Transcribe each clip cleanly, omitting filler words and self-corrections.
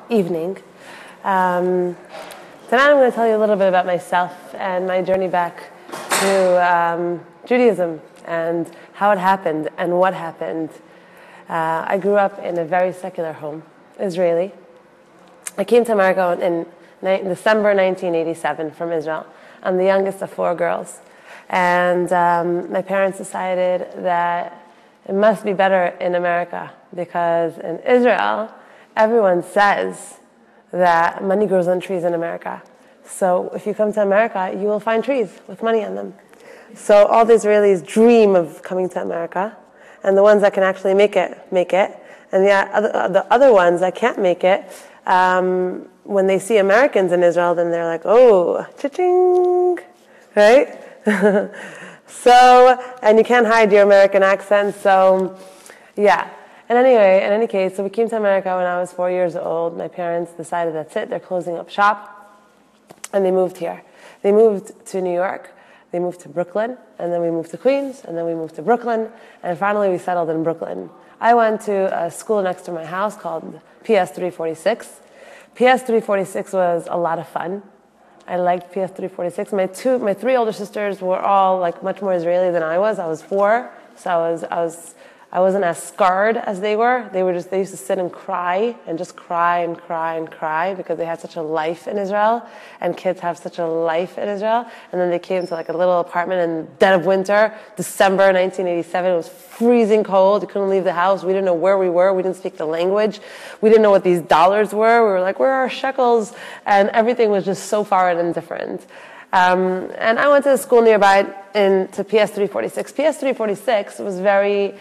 Evening. Tonight I'm going to tell you a little bit about myself and my journey back to Judaism and how it happened and what happened. I grew up in a very secular home, Israeli. I came to America in December 1987 from Israel. I'm the youngest of 4 girls. And my parents decided that it must be better in America because in Israel, everyone says that money grows on trees in America. So if you come to America, you will find trees with money on them. So all the Israelis dream of coming to America, and the ones that can actually make it. And the other ones that can't make it, when they see Americans in Israel, then they're like, oh, cha-ching, right? And you can't hide your American accent, so yeah. And anyway, in any case, so we came to America when I was 4 years old. My parents decided that's it, they're closing up shop, and they moved here. They moved to New York, they moved to Brooklyn, and then we moved to Queens, and then we moved to Brooklyn, and finally we settled in Brooklyn. I went to a school next to my house called PS 346. PS 346 was a lot of fun. I liked PS 346. My 3 older sisters were all like much more Israeli than I was. I was 4, so I wasn't as scarred as they were. They used to sit and cry and just cry and cry and cry because they had such a life in Israel, and kids have such a life in Israel. And then they came to like a little apartment in dead of winter, December 1987. It was freezing cold. You couldn't leave the house. We didn't know where we were. We didn't speak the language. We didn't know what these dollars were. We were like, where are our shekels? And everything was just so foreign and different. And I went to a school nearby to PS 346. PS 346 was very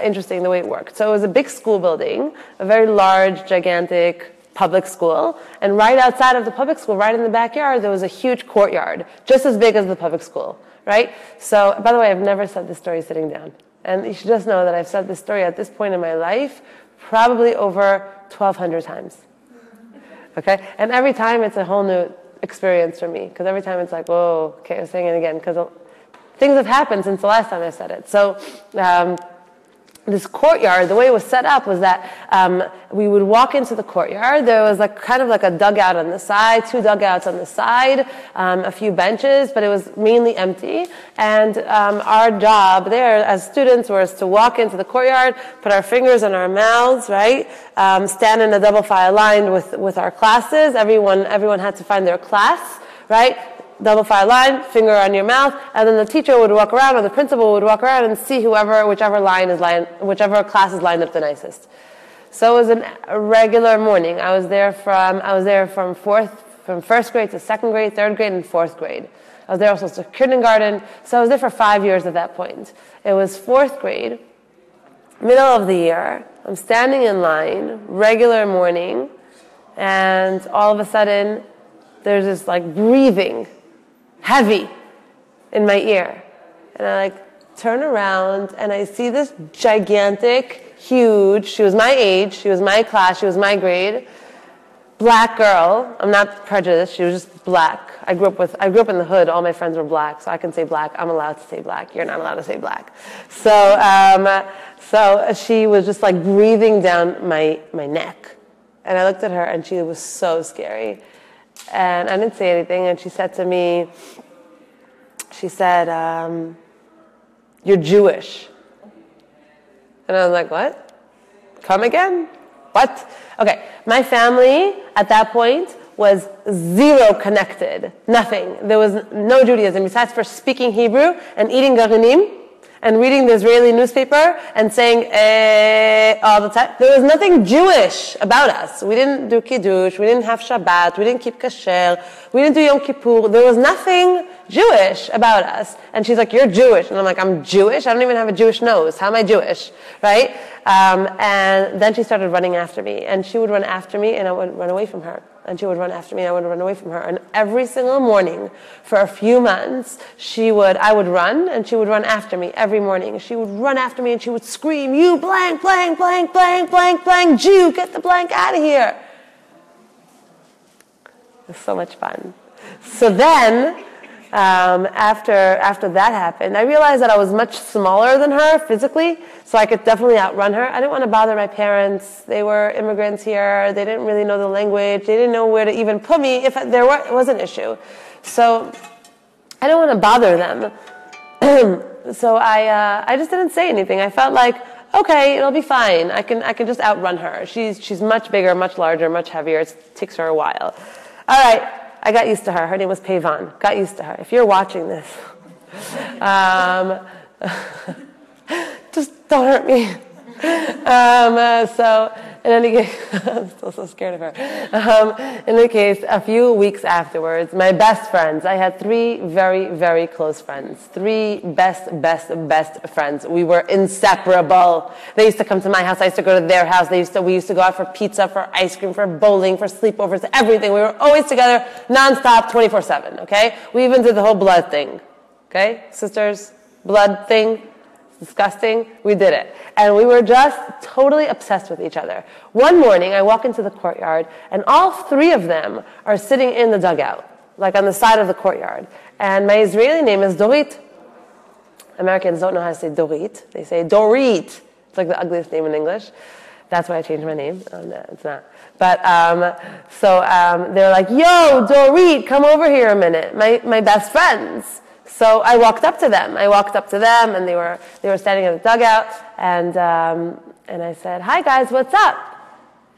interesting the way it worked. So it was a big school building, a very large, gigantic public school. And right outside of the public school, right in the backyard, there was a huge courtyard, just as big as the public school, right? So, by the way, I've never said this story sitting down. And you should just know that I've said this story at this point in my life probably over 1,200 times. Okay? And every time it's a whole new experience for me, because every time it's like, whoa, okay, I'm saying it again, because things have happened since the last time I said it. So this courtyard, the way it was set up was that we would walk into the courtyard. There was like kind of like a dugout on the side, 2 dugouts on the side, a few benches, but it was mainly empty. And our job there as students was to walk into the courtyard, put our fingers in our mouths, right? Stand in a double file line with our classes. Everyone had to find their class, right? Double file line, finger on your mouth, and then the teacher would walk around, or the principal would walk around and see whichever class is lined up the nicest. So it was a regular morning. I was there from first grade to second grade, third grade, and fourth grade. I was there also to kindergarten, so I was there for 5 years at that point. It was fourth grade, middle of the year. I'm standing in line, regular morning, and all of a sudden, there's this like breathing, heavy in my ear. And I turn around and I see this gigantic, huge, she was my age, she was my class, she was my grade, black girl. I'm not prejudiced, she was just black. I grew up in the hood, all my friends were black, so I can say black, I'm allowed to say black, you're not allowed to say black. So she was just like breathing down my neck. And I looked at her and she was so scary. And I didn't say anything, and she said to me, you're Jewish. And I was like, what? Come again? What? Okay, my family at that point was zero connected, nothing. There was no Judaism besides for speaking Hebrew and eating garunim and reading the Israeli newspaper and saying all the time. There was nothing Jewish about us. We didn't do Kiddush, we didn't have Shabbat, we didn't keep Kasher, we didn't do Yom Kippur. There was nothing Jewish about us. And she's like, you're Jewish. And I'm like, I'm Jewish? I don't even have a Jewish nose. How am I Jewish? Right? And then she started running after me. And she would run after me and I would run away from her. And she would run after me and I would run away from her. And every single morning for a few months, I would run and she would run after me every morning. She would run after me and she would scream, you blank, blank, blank, blank, blank, blank, Jew, get the blank out of here. It was so much fun. So then after that happened, I realized that I was much smaller than her physically, so I could definitely outrun her. I didn't want to bother my parents. They were immigrants here. They didn't really know the language. They didn't know where to even put me if there was an issue. So I didn't want to bother them. So I just didn't say anything. I felt like, okay, it'll be fine. I can just outrun her. She's much bigger, much larger, much heavier. It takes her a while. All right, I got used to her. Her name was Payvan. Got used to her. If you're watching this, just don't hurt me. So in any case, I'm still so scared of her. In any case, a few weeks afterwards, my best friends, I had 3 very, very close friends. 3 best friends. We were inseparable. They used to come to my house. I used to go to their house. We used to go out for pizza, for ice cream, for bowling, for sleepovers, everything. We were always together, nonstop, 24/7, okay? We even did the whole blood thing, okay? Sisters, blood thing. Disgusting. We did it. And we were just totally obsessed with each other. One morning, I walk into the courtyard, and all 3 of them are sitting in the dugout, like on the side of the courtyard. And my Israeli name is Dorit. Americans don't know how to say Dorit. They say Dorit. It's like the ugliest name in English. That's why I changed my name. No, it's not. But they're like, yo, Dorit, come over here a minute. My best friends. So I walked up to them. And they were standing in the dugout, and I said, "Hi guys, what's up?"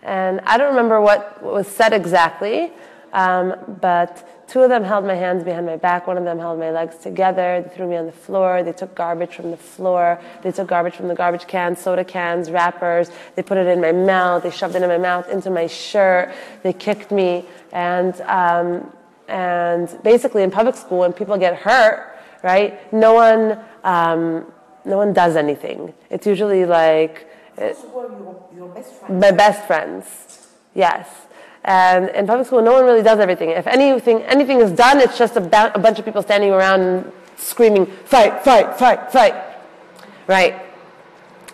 And I don't remember what was said exactly, but 2 of them held my hands behind my back. 1 of them held my legs together. They threw me on the floor. They took garbage from the floor. They took garbage from the garbage cans, soda cans, wrappers. They put it in my mouth. They shoved it in my mouth, into my shirt. They kicked me, and basically in public school, when people get hurt, right, no one does anything. It's usually like your best friends. My best friends, yes. And in public school, no one really does everything. If anything is done, it's just a bunch of people standing around and screaming, "Fight, fight, fight, fight!" Right.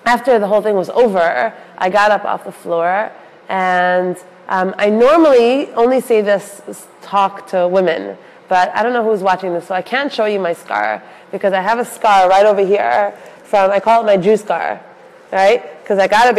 After the whole thing was over, I got up off the floor, and I normally only say this talk to women, but I don't know who's watching this, so I can't show you my scar, because I have a scar right over here I call it my Jew scar, right? Because I got it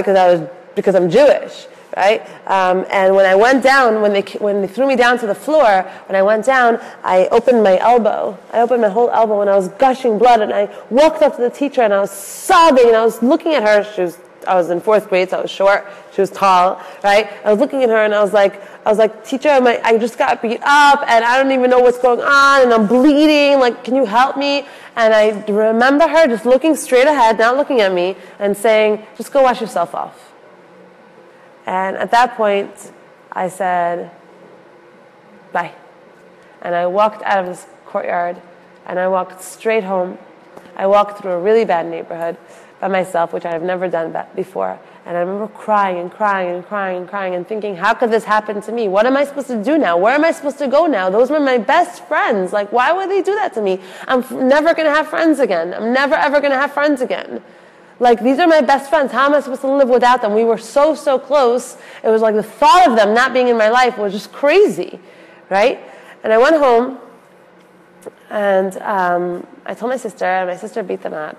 because I'm Jewish, right? And when I went down, when they threw me down to the floor, when I went down, I opened my elbow. I opened my whole elbow, and I was gushing blood, and I walked up to the teacher, and I was sobbing, and I was looking at her. I was in 4th grade, so I was short. She was tall, right? I was looking at her, and I was like, "Teacher, I just got beat up, and I don't even know what's going on, and I'm bleeding. Like, can you help me?" And I remember her just looking straight ahead, not looking at me, and saying, "Just go wash yourself off." And at that point, I said, "Bye." And I walked out of this courtyard, and I walked straight home. I walked through a really bad neighborhood by myself, which I have never done that before. And I remember crying and thinking, how could this happen to me? What am I supposed to do now? Where am I supposed to go now? Those were my best friends. Like, why would they do that to me? I'm never going to have friends again. I'm never, ever going to have friends again. Like, these are my best friends. How am I supposed to live without them? We were so, so close. It was like the thought of them not being in my life was just crazy, right? And I went home, and I told my sister, and my sister beat them up.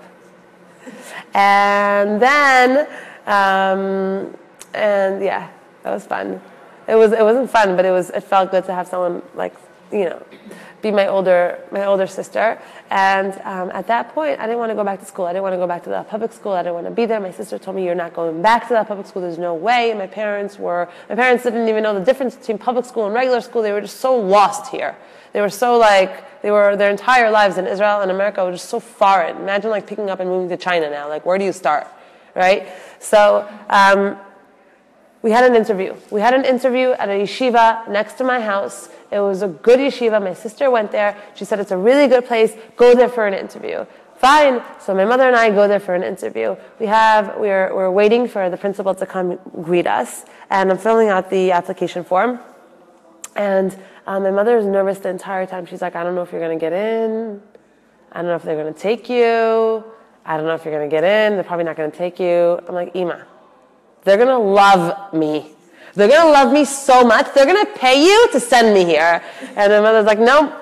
And then, and yeah, that was fun. It wasn't fun, but it felt good to have someone, like, be my older sister. And at that point, I didn't want to go back to school. I didn't want to go back to the public school. I didn't want to be there. My sister told me, "You're not going back to that public school. There's no way." And my parents didn't even know the difference between public school and regular school. They were just so lost here. They were so their entire lives in Israel and America were just so foreign. Imagine like picking up and moving to China now. Like, where do you start, right? So we had an interview. We had an interview at a yeshiva next to my house. It was a good yeshiva. My sister went there. She said, "It's a really good place. Go there for an interview." Fine. So my mother and I go there for an interview. We're waiting for the principal to come greet us, and I'm filling out the application form. And my mother is nervous the entire time. She's like, "I don't know if you're going to get in. I don't know if they're going to take you. I don't know if you're going to get in. They're probably not going to take you." I'm like, "Ima, they're going to love me. They're going to love me so much. They're going to pay you to send me here." And my mother's like, "No,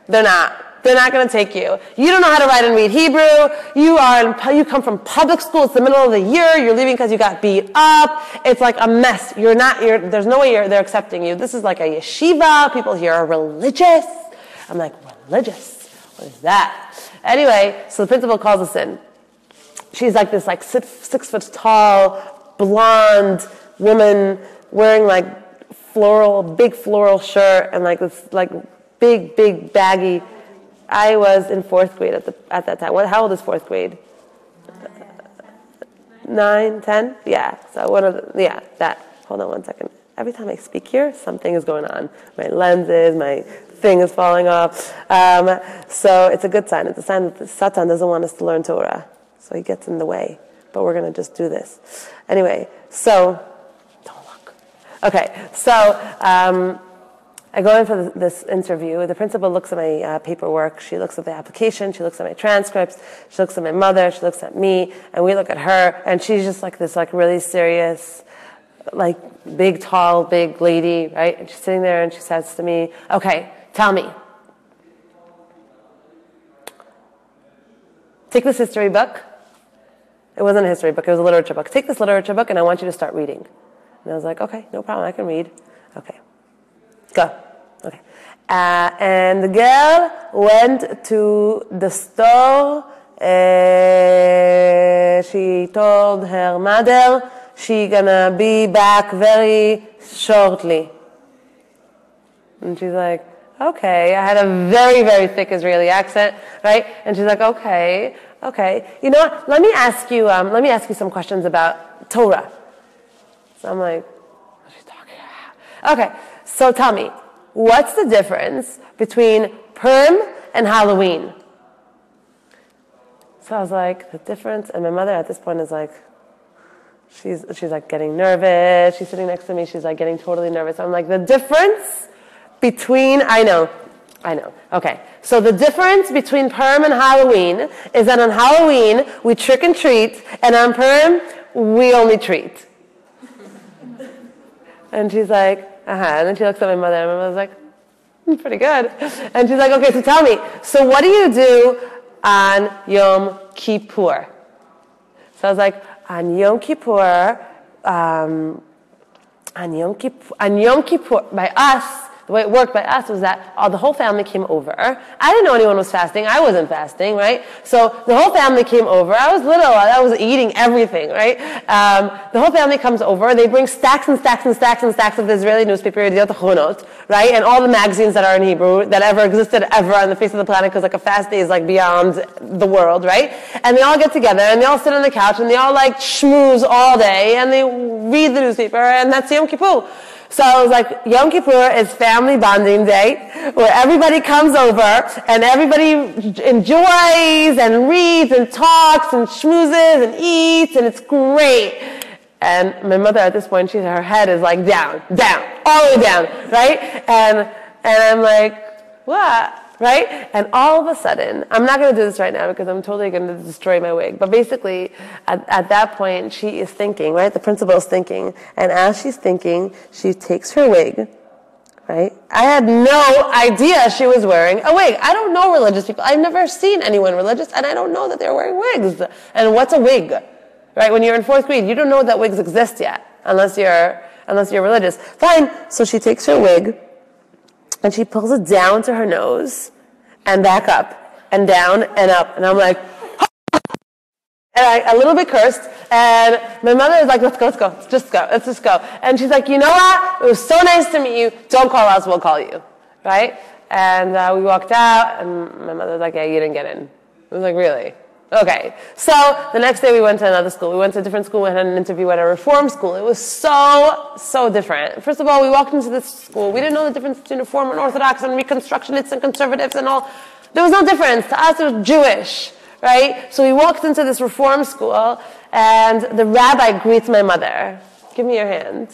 they're not. They're not going to take you. You don't know how to write and read Hebrew. You come from public school. It's the middle of the year. You're leaving because you got beat up. It's like a mess. There's no way they're accepting you. This is like a yeshiva. People here are religious. I'm like, religious? What is that? Anyway, so the principal calls us in. She's like this 6 foot tall, blonde woman wearing like big floral shirt and like this like big baggy. I was in 4th grade at that time. How old is 4th grade? 9, 10? Yeah. So that. Hold on one second. Every time I speak here, something is going on. My lenses, my thing is falling off. So it's a good sign. It's a sign that Satan doesn't want us to learn Torah. So he gets in the way. But we're going to just do this. Anyway, so, don't look. Okay, so I go in for this interview. The principal looks at my paperwork. She looks at the application. She looks at my transcripts. She looks at my mother. She looks at me. And we look at her. And she's just like this like really serious, like big, tall, big lady, right? And she's sitting there and she says to me, okay, tell me. Take this history book. It wasn't a history book, it was a literature book. Take this literature book and I want you to start reading. And I was like, okay, no problem, I can read. Okay, go. Okay. And the girl went to the store. She told her mother she's gonna be back very shortly. And she's like, okay. I had a very, very thick Israeli accent, right? And she's like, okay. You know what? Let me ask you some questions about Torah. So I'm like, what's she talking about? Okay, so tell me, what's the difference between Purim and Halloween? So I was like, the difference, and my mother at this point is like, she's like getting nervous. She's sitting next to me. She's like getting totally nervous. I'm like, the difference between, I know. Okay. So the difference between Purim and Halloween is that on Halloween, we trick and treat, and on Purim, we only treat. And she's like, And then she looks at my mother, and my mother's like, pretty good. And she's like, okay, so tell me, so what do you do on Yom Kippur? So I was like, on Yom Kippur, by us, the way it worked by us was that the whole family came over. I didn't know anyone was fasting. I wasn't fasting, right? So the whole family came over. I was little. I was eating everything, right? The whole family comes over. They bring stacks and stacks and stacks and stacks of the Israeli newspaper, Yediot Achronot, right? And all the magazines that are in Hebrew that ever existed ever on the face of the planet, because like a fast day is like beyond the world, right? And they all get together and they all sit on the couch and they all like schmooze all day and they read the newspaper, and that's Yom Kippur. So I was like, Yom Kippur is family bonding day, where everybody comes over and everybody enjoys and reads and talks and schmoozes and eats, and it's great. And my mother at this point, her head is like down, all the way down, right? And I'm like, what? Right? And all of a sudden, I'm not going to do this right now because I'm totally going to destroy my wig. But basically, at that point, she is thinking, right? The principal is thinking. And as she's thinking, she takes her wig, right? I had no idea she was wearing a wig. I don't know religious people. I've never seen anyone religious, and I don't know that they're wearing wigs. And what's a wig? Right? When you're in 4th grade, you don't know that wigs exist yet, unless you're religious. Fine. So she takes her wig, and she pulls it down to her nose and back up and down and up. And I'm like, and I a little bit cursed. And my mother is like, let's go. Let's just go. And she's like, you know what? It was so nice to meet you. Don't call us, we'll call you. Right? And we walked out, and my mother was like, yeah, you didn't get in. I was like, really? Okay. So the next day we went to another school. We went to a different school. We had an interview at a reform school. It was so different. First of all, we walked into this school. We didn't know the difference between reform and Orthodox and Reconstructionists and conservatives and all. There was no difference. To us, it was Jewish, right? So we walked into this reform school, and the rabbi greets my mother. Give me your hand.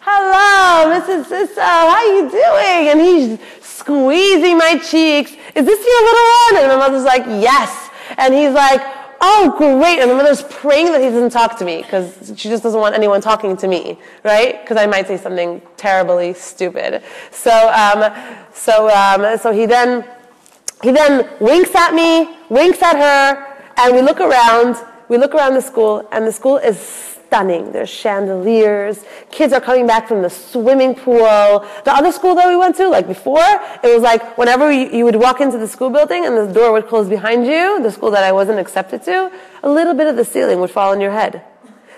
Hello, Mrs. Sisso, how you doing? And he's squeezing my cheeks. Is this your little one? And my mother's like, yes. And he's like, oh, great. And the mother's praying that he doesn't talk to me because she just doesn't want anyone talking to me, right? Because I might say something terribly stupid. So he He then winks at me, winks at her, and we look around the school, and the school is stunning. There's chandeliers, kids are coming back from the swimming pool. The other school that we went to, like before, it was like whenever you would walk into the school building and the door would close behind you, the school that I wasn't accepted to, a little bit of the ceiling would fall on your head.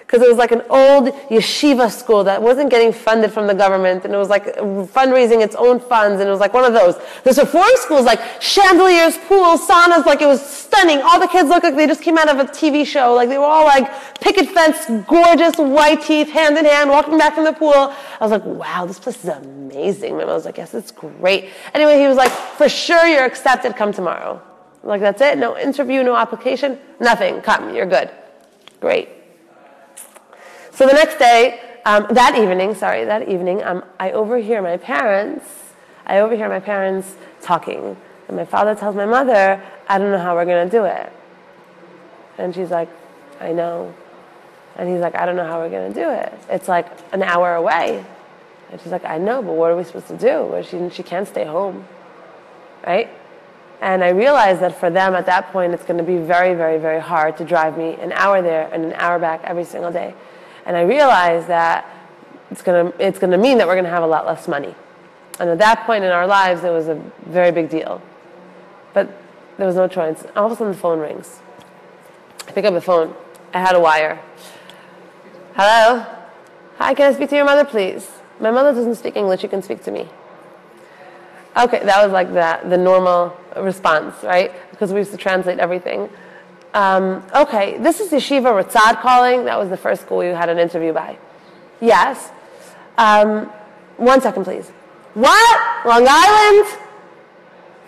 Because it was like an old yeshiva school that wasn't getting funded from the government, and it was like fundraising its own funds, and it was like one of those. There's foreign schools, like chandeliers, pools, saunas, like it was stunning. All the kids looked like they just came out of a TV show. Like they were all like picket fence, gorgeous, white teeth, hand in hand, walking back from the pool. I was like, wow, this place is amazing. My mom was like, yes, it's great. Anyway, he was like, for sure you're accepted, come tomorrow. I'm like, that's it? No interview, no application, nothing. Come, you're good. Great. So the next day, that evening, I overhear my parents talking. And my father tells my mother, I don't know how we're going to do it. And she's like, I know. And he's like, I don't know how we're going to do it. It's like an hour away. And she's like, I know, but what are we supposed to do? Well, she can't stay home, right? And I realized that for them at that point, it's going to be very, very, very hard to drive me an hour there and an hour back every single day. And I realized that it's going to mean that we're going to have a lot less money. And at that point in our lives, it was a very big deal. But there was no choice. All of a sudden, the phone rings. I pick up the phone. I had a wire. Hello? Hi, can I speak to your mother, please? My mother doesn't speak English. You can speak to me. Okay, that was like the normal response, right? Because we used to translate everything. Okay, this is Yeshiva Ratzad calling. That was the first school you had an interview by. Yes. 1 second, please. What? Long Island?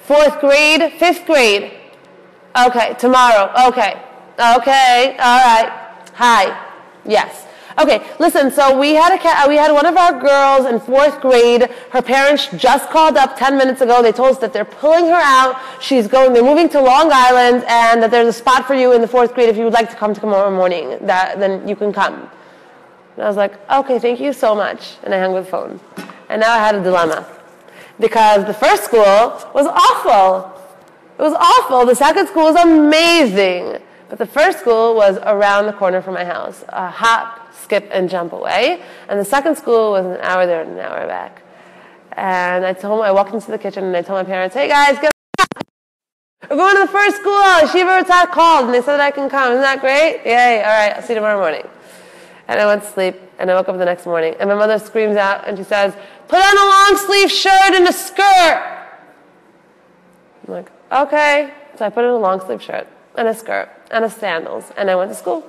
4th grade? 5th grade? Okay, tomorrow. Okay. Okay, all right. Hi. Yes. Okay, listen, so we had one of our girls in 4th grade. Her parents just called up 10 minutes ago. They told us that they're pulling her out. They're moving to Long Island, and that there's a spot for you in the 4th grade if you would like to come tomorrow morning. Then you can come. And I was like, okay, thank you so much. And I hung up the phone. And now I had a dilemma. Because the first school was awful. It was awful. The second school was amazing. But the first school was around the corner from my house. A hop, skip, and jump away. And the second school was an hour there and an hour back. And I walked into the kitchen and I told my parents, hey guys, get up. We're going to the first school. Yeshiva Ratzad called and they said that I can come. Isn't that great? Yay, all right, I'll see you tomorrow morning. And I went to sleep and I woke up the next morning and my mother screams out and she says, put on a long sleeve shirt and a skirt. I'm like, okay. So I put on a long sleeve shirt and a skirt and a sandals and I went to school.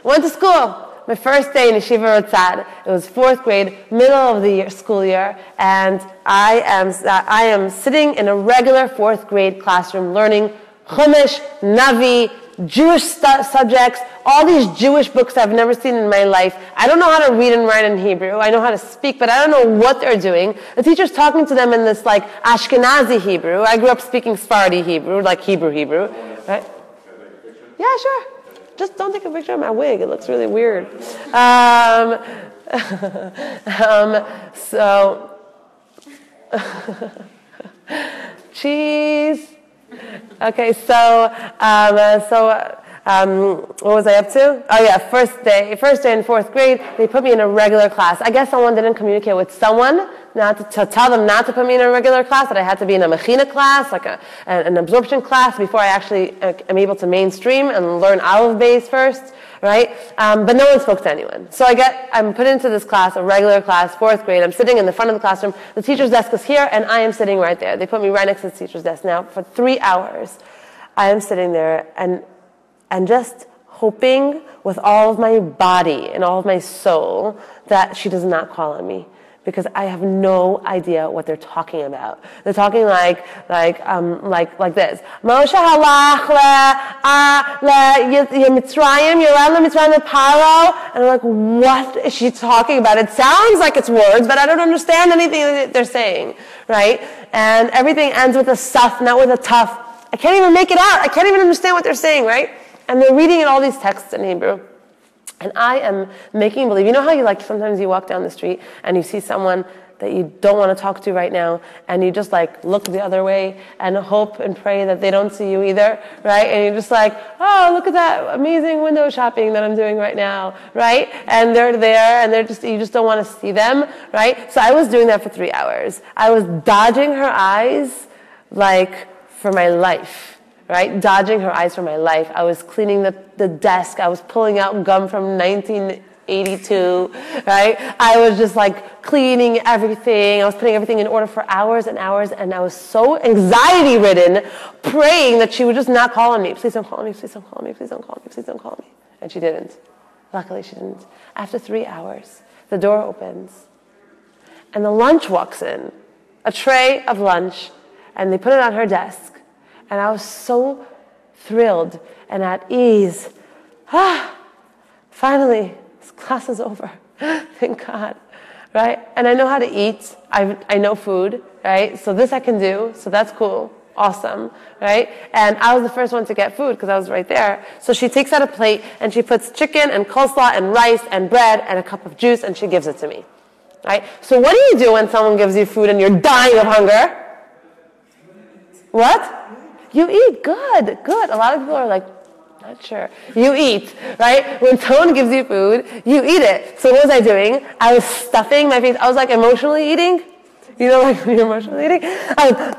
My first day in Yeshiva Ratzad. It was 4th grade, middle of the school year, and I am sitting in a regular 4th grade classroom learning Chumash, Navi, Jewish subjects, all these Jewish books I've never seen in my life. I don't know how to read and write in Hebrew. I know how to speak, but I don't know what they're doing. The teacher's talking to them in this like Ashkenazi Hebrew. I grew up speaking Sephardi Hebrew, like Hebrew, right? Yeah, sure. Just don't take a picture of my wig. It looks really weird. Cheese. Okay, what was I up to? Oh yeah, first day in 4th grade, they put me in a regular class. I guess someone didn't communicate with someone to tell them not to put me in a regular class, that I had to be in a mechina class, like an absorption class, before I actually am able to mainstream and learn Aleph Beis first, right? But no one spoke to anyone. So I'm put into this class, a regular class, 4th grade. I'm sitting in the front of the classroom. The teacher's desk is here, and I am sitting right there. They put me right next to the teacher's desk. Now, for 3 hours, I am sitting there and just hoping with all of my body and all of my soul that she does not call on me, because I have no idea what they're talking about. They're talking like this. Moshe halach Mitzrayim, Yoram Mitzrayim Paro, and I'm like, what is she talking about? It sounds like it's words, but I don't understand anything that they're saying, right? And everything ends with a suf, not with a tuf. I can't even make it out. I can't even understand what they're saying, right? And they're reading in all these texts in Hebrew. And I am making believe. You know how sometimes you walk down the street and you see someone that you don't want to talk to right now, and you just like look the other way and hope and pray that they don't see you either, right? And you're just like, oh, look at that amazing window shopping that I'm doing right now, right? And they're there, and you just don't want to see them, right? So I was doing that for 3 hours. I was dodging her eyes like for my life, right? Dodging her eyes for my life. I was cleaning the desk. I was pulling out gum from 1982, right? I was just like cleaning everything. I was putting everything in order for hours and hours, and I was so anxiety-ridden, praying that she would just not call on me. Please don't call me, please don't call me, please don't call me, please don't call me. And she didn't. Luckily, she didn't. After 3 hours, the door opens, and the lunch walks in, a tray of lunch, and they put it on her desk. And I was so thrilled and at ease. Finally, this class is over. Thank God, right? And I know how to eat. I know food, right? So this I can do, so that's cool. Awesome, right? And I was the first one to get food because I was right there. So she takes out a plate and she puts chicken and coleslaw and rice and bread and a cup of juice and she gives it to me, right? So what do you do when someone gives you food and you're dying of hunger? What? You eat. Good, good. A lot of people are like, not sure. You eat, right? When someone gives you food, you eat it. So what was I doing? I was stuffing my face. I was like emotionally eating. You know, like when you're emotionally eating? I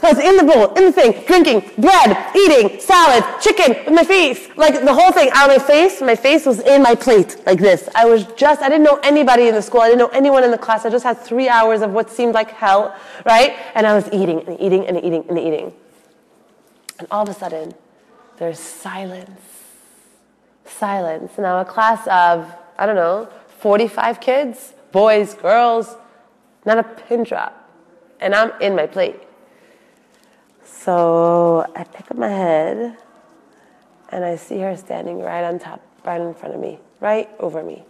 was in the bowl, in the thing, drinking, bread, eating, salad, chicken, with my face. Like the whole thing out of my face was in my plate, like this. I didn't know anybody in the school. I didn't know anyone in the class. I just had 3 hours of what seemed like hell, right? And I was eating and eating and eating and eating. And all of a sudden, there's silence. Silence. Now a class of, 45 kids, boys, girls, not a pin drop. And I'm in my plate. So I pick up my head, and I see her standing right on top, right in front of me, right over me.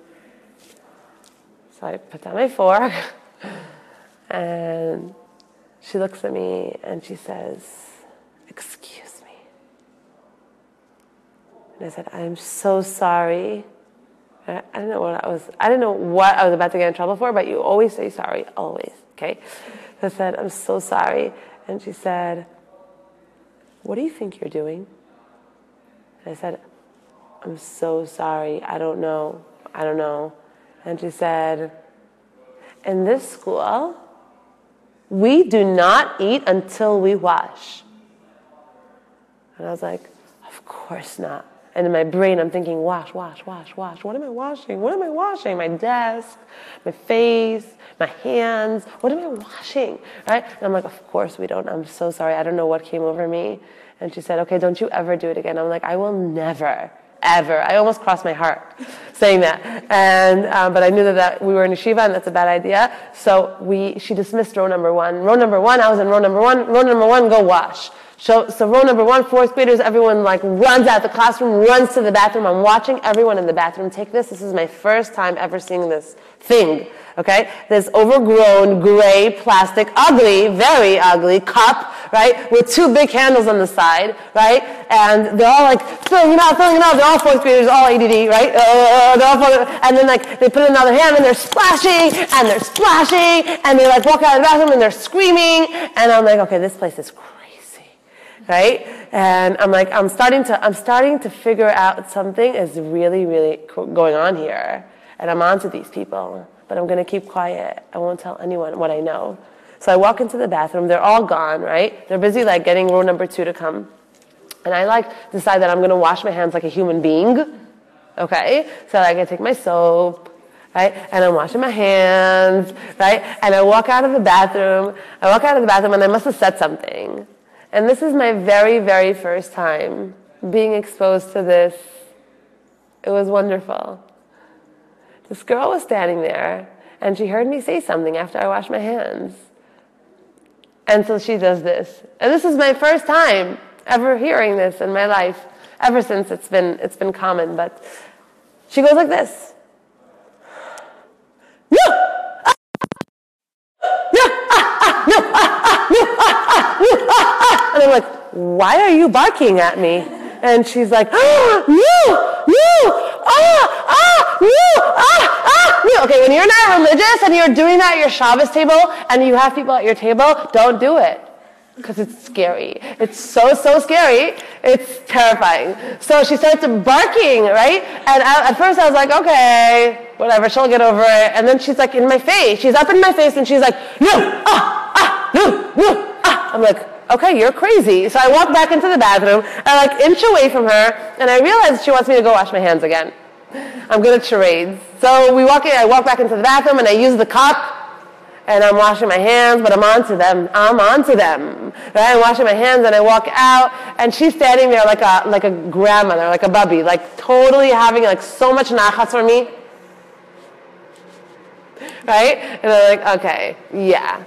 So I put down my fork, and she looks at me, and she says, "Excuse me." And I said, "I'm so sorry." I didn't know what I was about to get in trouble for, but you always say sorry, always, okay? So I said, "I'm so sorry." And she said, "What do you think you're doing?" And I said, "I'm so sorry, I don't know. And she said, "In this school, we do not eat until we wash." And I was like, "Of course not." And in my brain, I'm thinking, wash. What am I washing? What am I washing? My desk, my face, my hands. What am I washing? Right? And I'm like, of course we don't. I'm so sorry. I don't know what came over me. And she said, "Okay, don't you ever do it again." I'm like, I will never, ever. I almost crossed my heart saying that. And but I knew that we were in yeshiva and that's a bad idea. So she dismissed row number one. Row number one, I was in row number one. Row number one, go wash. So row number one, fourth graders, everyone like runs out the classroom, runs to the bathroom. I'm watching everyone in the bathroom take this. This is my first time ever seeing this thing, okay? This overgrown, gray, plastic, ugly, very ugly cup, right? With two big handles on the side, right? And they're all like filling it out. They're all fourth graders, all ADD, right? And then like they put another hand and they're splashing, and they like walk out of the bathroom and they're screaming. And I'm like, okay, this place is crazy. Right? And I'm like, I'm starting to figure out something is really, really going on here. And I'm onto these people. But I'm going to keep quiet. I won't tell anyone what I know. So I walk into the bathroom. They're all gone, right? They're busy like getting row number 2 to come. And I like decide that I'm going to wash my hands like a human being. Okay? So like I take my soap, right? And I'm washing my hands, right? And I walk out of the bathroom. And I must have said something. And this is my very, very first time being exposed to this. It was wonderful. This girl was standing there, and she heard me say something after I washed my hands. And so she does this. And this is my first time ever hearing this in my life, ever since it's been common. But she goes like this. No! And I'm like, why are you barking at me? And she's like, no, Okay, when you're not religious and you're doing that at your Shabbos table and you have people at your table, don't do it. Because it's scary. It's so scary. It's terrifying. So she starts barking, right? And at first I was like, okay, whatever, she'll get over it. And then she's like in my face. She's up in my face and she's like, no, no. I'm like, okay, you're crazy. So I walk back into the bathroom. I like inch away from her and I realize she wants me to go wash my hands again. I'm good at charades. So I walk back into the bathroom and I use the cup. And I'm washing my hands, but I'm onto them. Right? I'm washing my hands and I walk out and she's standing there like a grandmother, like a bubby, like totally having like so much nachas for me. Right? And I'm like, okay, yeah.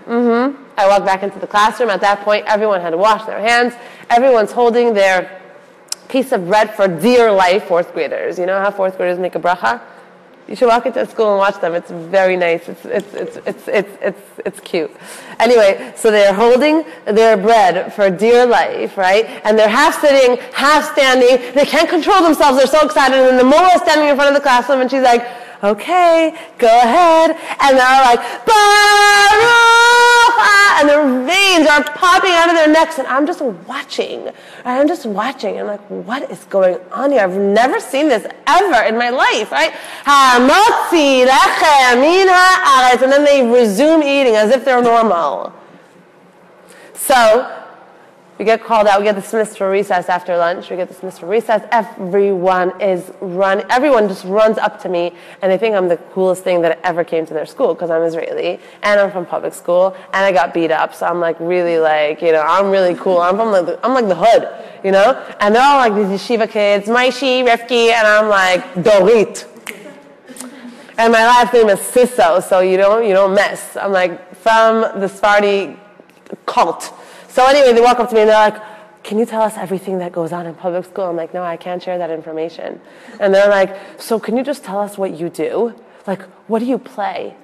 I walk back into the classroom. At that point, everyone had washed their hands. Everyone's holding their piece of bread for dear life, fourth graders. You know how fourth graders make a bracha? You should walk into school and watch them. It's very nice. It's cute. Anyway, so they're holding their bread for dear life, right? And they're half sitting, half standing. They can't control themselves. They're so excited. And the mullah is standing in front of the classroom, and she's like, okay, go ahead. And they're like, Baruch! And their veins are popping out of their necks. And I'm just watching. I'm like, what is going on here? I've never seen this ever in my life, right? Hamotzi lechem min haaretz. And then they resume eating as if they're normal. So, we get called out. We get dismissed for recess after lunch. Everyone just runs up to me, and they think I'm the coolest thing that ever came to their school because I'm Israeli, and I'm from public school, and I got beat up, so I'm like really like, I'm really cool. I'm like the hood, And they're all like these yeshiva kids, Maishi, Rifki, and I'm like Dorit. And my last name is Sisso, so you don't mess. I'm like from the Sephardi cult. So anyway, they walk up to me and they're like, can you tell us everything that goes on in public school? I'm like, no, I can't share that information. And they're like, so can you just tell us what you do? Like, what do you play?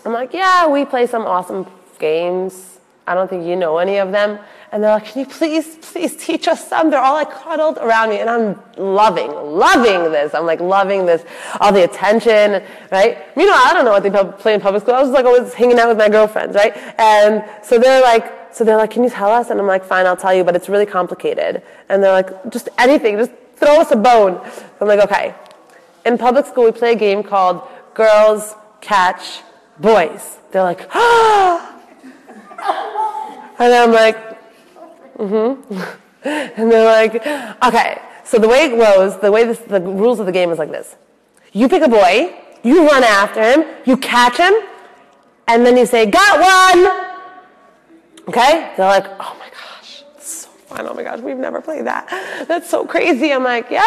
I'm like, yeah, we play some awesome games. I don't think you know any of them. And they're like, can you please teach us some? They're all like cuddled around me and I'm loving this. I'm like loving this, all the attention, right? Meanwhile, I don't know what they play in public school. I was like always hanging out with my girlfriends, right? And so they're like, can you tell us? And I'm like, fine, I'll tell you, but it's really complicated. And they're like, just anything, just throw us a bone. I'm like, okay. In public school, we play a game called Girls Catch Boys. They're like, ah! And I'm like, And they're like, okay. So the way it goes, the rules of the game is like this. You pick a boy, you run after him, you catch him, and then you say, got one! Okay? They're like, oh my gosh, it's so fun. Oh my gosh, we've never played that. That's so crazy. I'm like, yep,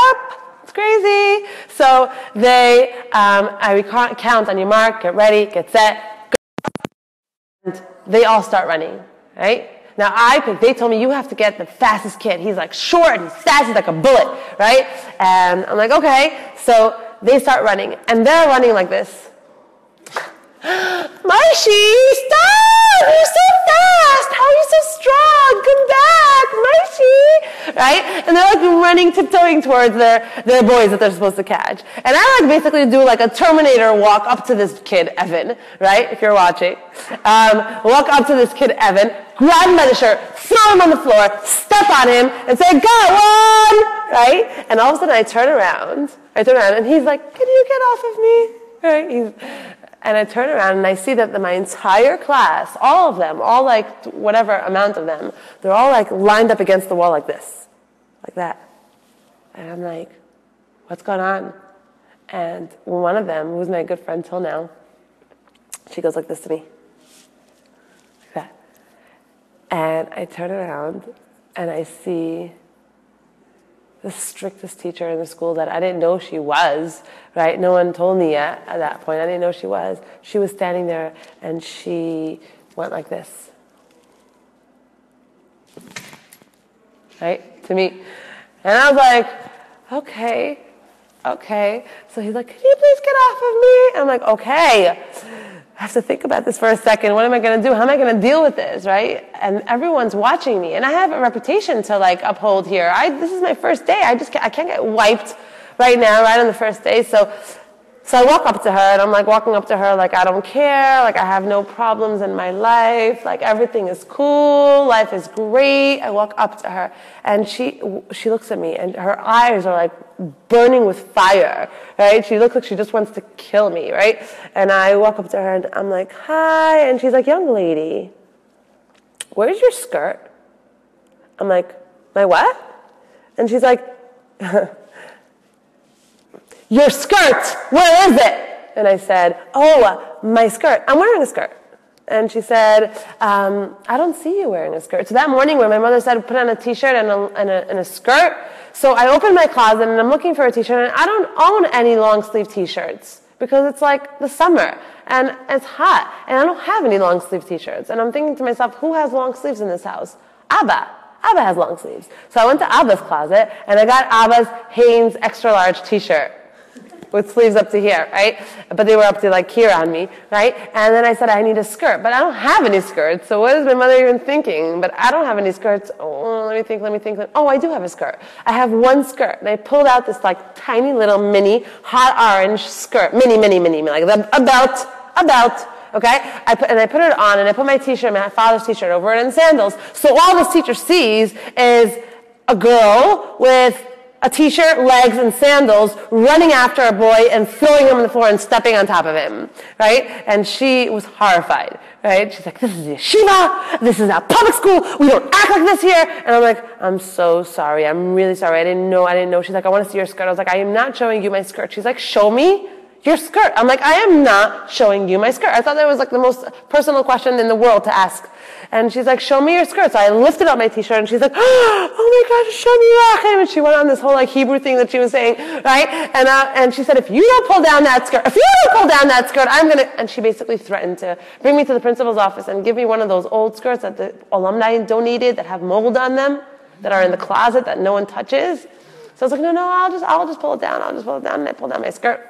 it's crazy. So I count on your mark, get ready, get set, go. And they all start running, right? Now they told me you have to get the fastest kid. He's like short and fast, he's like a bullet, right? And I'm like, okay. So they start running, and they're running like this. Maishi, stop! You're so fast! How are you so strong? Come back, Maishi! Right? And they're like running, tiptoeing towards their boys that they're supposed to catch. And I like basically do like a Terminator walk up to this kid, Evan, right? If you're watching. Walk up to this kid, Evan, grab him by the shirt, throw him on the floor, step on him, and say, got one! Right? And all of a sudden I turn around, and he's like, can you get off of me? Right? And I turn around and I see that my entire class, all of them, all like whatever amount of them, they're all like lined up against the wall like this, like that. And I'm like, what's going on? And one of them, who's my good friend till now, she goes like this to me, like that. And I turn around and I see the strictest teacher in the school that I didn't know she was, right? No one told me yet at that point. I didn't know she was. She was standing there and she went like this, right, to me. And I was like, okay. So he's like, can you please get off of me? And I'm like, okay. I have to think about this for a second. What am I going to do? How am I going to deal with this, right? And everyone's watching me. And I have a reputation to like uphold here. This is my first day. I can't get wiped right now, right on the first day. So So I walk up to her, and I'm like walking up to her like I don't care, like I have no problems in my life, like everything is cool, life is great. I walk up to her, and she looks at me, and her eyes are like burning with fire, right? She looks like she just wants to kill me, right? And I walk up to her, and I'm like, hi, and she's like, young lady, where's your skirt? I'm like, my what? And she's like, your skirt, where is it? And I said, oh, my skirt. I'm wearing a skirt. And she said, I don't see you wearing a skirt. So that morning when my mother said put on a T-shirt and a skirt, so I opened my closet and I'm looking for a T-shirt, and I don't own any long sleeve T-shirts because it's like the summer and it's hot and I don't have any long sleeve T-shirts. And I'm thinking to myself, who has long sleeves in this house? Abba. Abba has long sleeves. So I went to Abba's closet and I got Abba's Hanes extra large T-shirt with sleeves up to here, right? But they were up to like here on me, right? And then I said, I need a skirt, but I don't have any skirts. So what is my mother even thinking? But I don't have any skirts. Oh, let me think. Oh, I do have a skirt. I have one skirt. And I pulled out this like tiny little mini hot orange skirt. Mini, like about. Okay? I put it on, and I put my T-shirt, my father's T-shirt over it, and sandals. So all this teacher sees is a girl with a T-shirt, legs, and sandals running after a boy and throwing him on the floor and stepping on top of him, right? And she was horrified, right? She's like, this is yeshiva, this is a public school, we don't act like this here. And I'm like, I'm so sorry, I'm really sorry, I didn't know. She's like, I want to see your skirt. I was like, I am not showing you my skirt. She's like, show me your skirt. I'm like, I am not showing you my skirt. I thought that was like the most personal question in the world to ask. And she's like, show me your skirt. So I lifted up my T-shirt, and she's like, oh my gosh, show me Rachem. And she went on this whole like Hebrew thing that she was saying, right? And she said, if you don't pull down that skirt, I'm going to, and she basically threatened to bring me to the principal's office and give me one of those old skirts that the alumni donated that have mold on them, that are in the closet that no one touches. So I was like, no, I'll just pull it down. And I pulled down my skirt.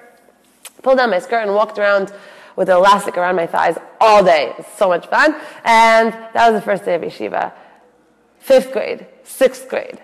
Pulled down my skirt and walked around with an elastic around my thighs all day. It was so much fun. And that was the first day of yeshiva. 5th grade, 6th grade.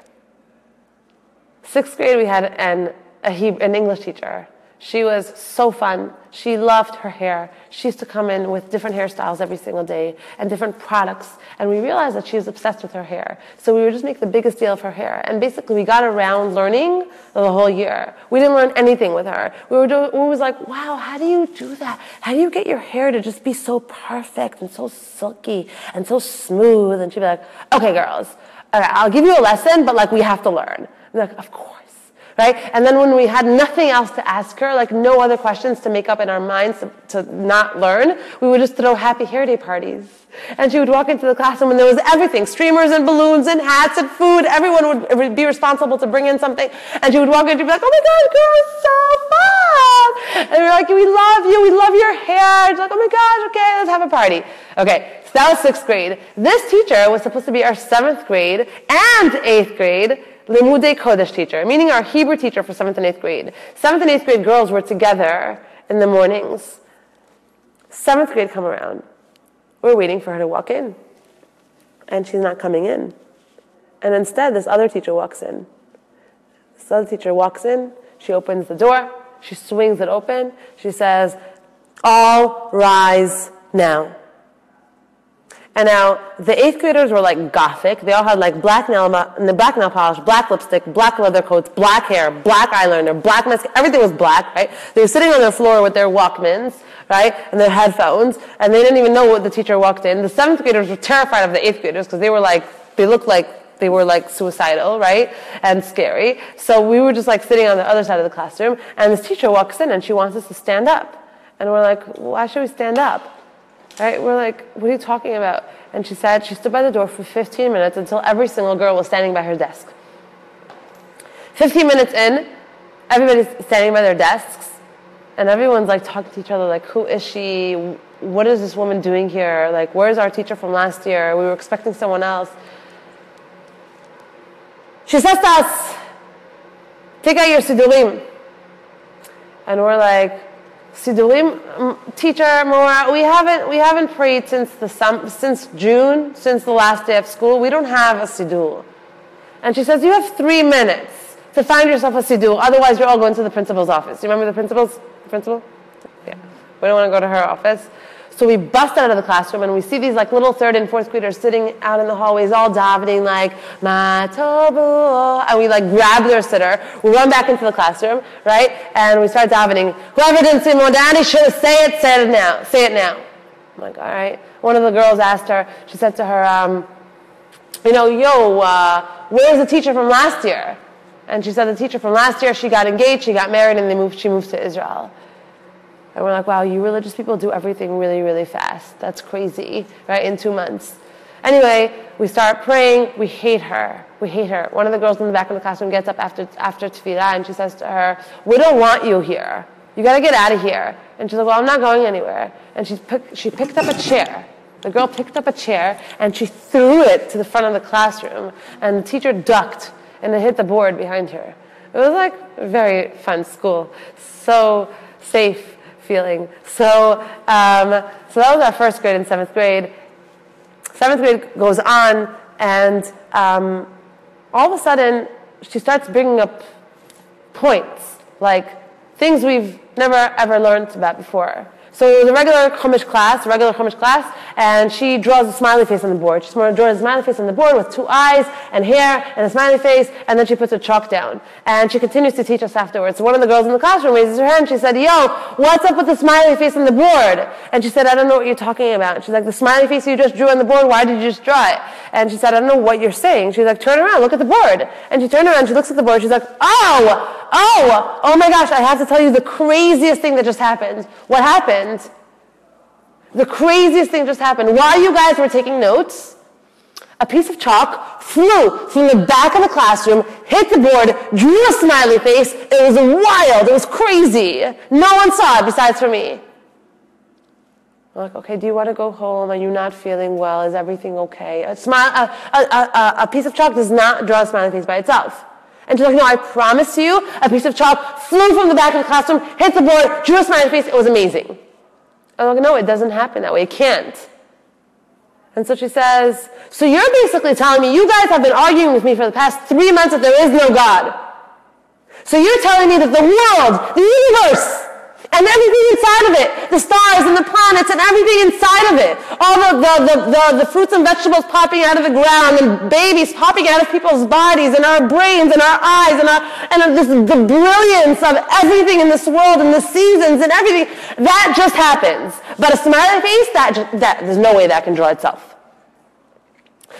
6th grade, we had an English teacher. She was so fun. She loved her hair. She used to come in with different hairstyles every single day and different products. And we realized that she was obsessed with her hair. So we would just make the biggest deal of her hair. And basically, we got around learning the whole year. We didn't learn anything with her. We was like, wow, how do you do that? How do you get your hair to just be so perfect and so silky and so smooth? And she'd be like, okay, girls, all right, I'll give you a lesson, but like we have to learn. I'm like, of course. Right? And then when we had nothing else to ask her, like no other questions to make up in our minds to not learn, we would just throw happy hair day parties. And she would walk into the classroom and there was everything, streamers and balloons and hats and food. Everyone would be responsible to bring in something. And she would walk in and she'd be like, oh my God, girl, it's so fun. And we were like, we love you, we love your hair. She's like, oh my gosh, okay, let's have a party. Okay, so that was 6th grade. This teacher was supposed to be our 7th grade and 8th grade Limudei Kodesh teacher, meaning our Hebrew teacher for 7th and 8th grade. 7th and 8th grade girls were together in the mornings. 7th grade come around. We're waiting for her to walk in. And she's not coming in. And instead, this other teacher walks in. This other teacher walks in. She opens the door. She swings it open. She says, all rise now. And now, the 8th graders were like gothic. They all had like black nail polish, black lipstick, black leather coats, black hair, black eyeliner, black mask. Everything was black, right? They were sitting on their floor with their Walkmans, right? And their headphones. And they didn't even know what the teacher walked in. The 7th graders were terrified of the 8th graders because they looked like they were like suicidal, right? And scary. So we were just like sitting on the other side of the classroom. And this teacher walks in and she wants us to stand up. And we're like, why should we stand up? Right? We're like, what are you talking about? And she said she stood by the door for 15 minutes until every single girl was standing by her desk. 15 minutes in, everybody's standing by their desks, and everyone's like talking to each other like, who is she? What is this woman doing here? Like, where's our teacher from last year? We were expecting someone else. She says to us, take out your sidurim. And we're like, Sidurim, teacher, Mora, we haven't prayed since June, since the last day of school. We don't have a Sidur. And she says, you have 3 minutes to find yourself a Sidur. Otherwise, you're all going to the principal's office. You remember the principal's The principal? Yeah. We don't want to go to her office. So we bust out of the classroom and we see these like little 3rd and 4th graders sitting out in the hallways all davening like, Ma Tovu. And we like grab their sitter. We run back into the classroom, right? And we start davening. Whoever didn't say Modani should say it now. Say it now. I'm like, all right. One of the girls asked her, she said to her, where's the teacher from last year? And she said the teacher from last year, she got engaged, she got married, and she moved to Israel. And we're like, wow, you religious people do everything really, really fast. That's crazy, right, in 2 months. Anyway, we start praying. We hate her. We hate her. One of the girls in the back of the classroom gets up after tefillah, and she says to her, we don't want you here. You got to get out of here. And she's like, well, I'm not going anywhere. And she picked up a chair. The girl picked up a chair, and she threw it to the front of the classroom. And the teacher ducked, and it hit the board behind her. It was like a very fun school. So safe feeling. So that was our 1st grade and 7th grade. 7th grade goes on, and all of a sudden, she starts bringing up points, like things we've never ever learned about before. So it was a regular Chumash class, and she draws a smiley face on the board. She draws a smiley face on the board with 2 eyes and hair and a smiley face, and then she puts a chalk down. And she continues to teach us afterwards. So one of the girls in the classroom raises her hand, and she said, yo, what's up with the smiley face on the board? And she said, I don't know what you're talking about. And she's like, the smiley face you just drew on the board, why did you just draw it? And she said, I don't know what you're saying. She's like, turn around, look at the board. And she turned around, she looks at the board, she's like, oh my gosh, I have to tell you the craziest thing that just happened. What happened? The craziest thing just happened. While you guys were taking notes, a piece of chalk flew from the back of the classroom, hit the board, drew a smiley face. It was wild. It was crazy. No one saw it besides for me. I'm like, okay, do you want to go home? Are you not feeling well? Is everything okay? A piece of chalk does not draw a smiley face by itself. And she's like, no, I promise you, a piece of chalk flew from the back of the classroom, hit the board, drew a smiley face. It was amazing. I'm like, no, it doesn't happen that way. It can't. And so she says, so you're basically telling me you guys have been arguing with me for the past 3 months that there is no God. So you're telling me that the world, the universe, and everything inside of it, the stars and the planets and everything inside of it, all the fruits and vegetables popping out of the ground and babies popping out of people's bodies and our brains and our eyes and the brilliance of everything in this world and the seasons and everything, that just happens. But a smiley face, there's no way that can draw itself.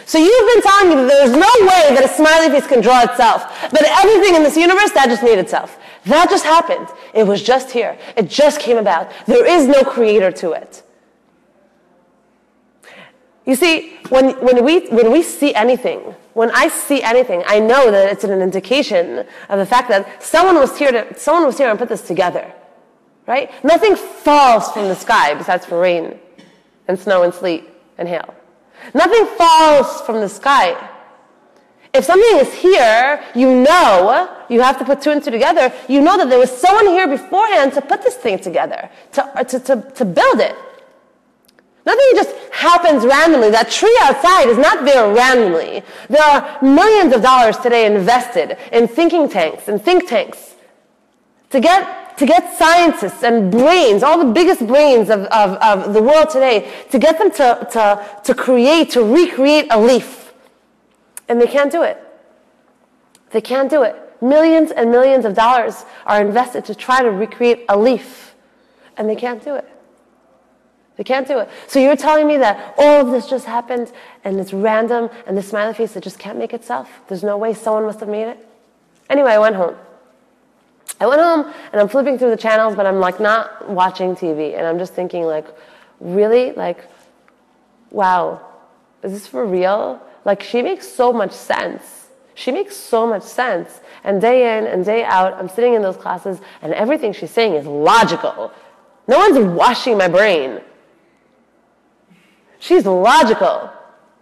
So you've been telling me that there's no way that a smiley face can draw itself, but everything in this universe, that just made itself. That just happened. It was just here. It just came about. There is no creator to it. You see, when we see anything, when I see anything, I know that it's an indication of the fact that someone was here and put this together, right? Nothing falls from the sky besides for rain and snow and sleet and hail. Nothing falls from the sky. If something is here, you know, you have to put 2 and 2 together, you know that there was someone here beforehand to put this thing together, to build it. Nothing just happens randomly. That tree outside is not there randomly. There are millions of dollars today invested in thinking tanks and think tanks to get scientists and brains, all the biggest brains of the world today, to get them to recreate a leaf. And they can't do it. They can't do it. Millions and millions of dollars are invested to try to recreate a leaf. And they can't do it. They can't do it. So you're telling me that all of this just happened and it's random and this smiley face, it just can't make itself? There's no way someone must have made it? Anyway, I went home. And I'm flipping through the channels, but I'm like not watching TV. And I'm just thinking like, really? Like, wow, is this for real? Like, she makes so much sense. She makes so much sense. And day in and day out, I'm sitting in those classes, and everything she's saying is logical. No one's washing my brain. She's logical.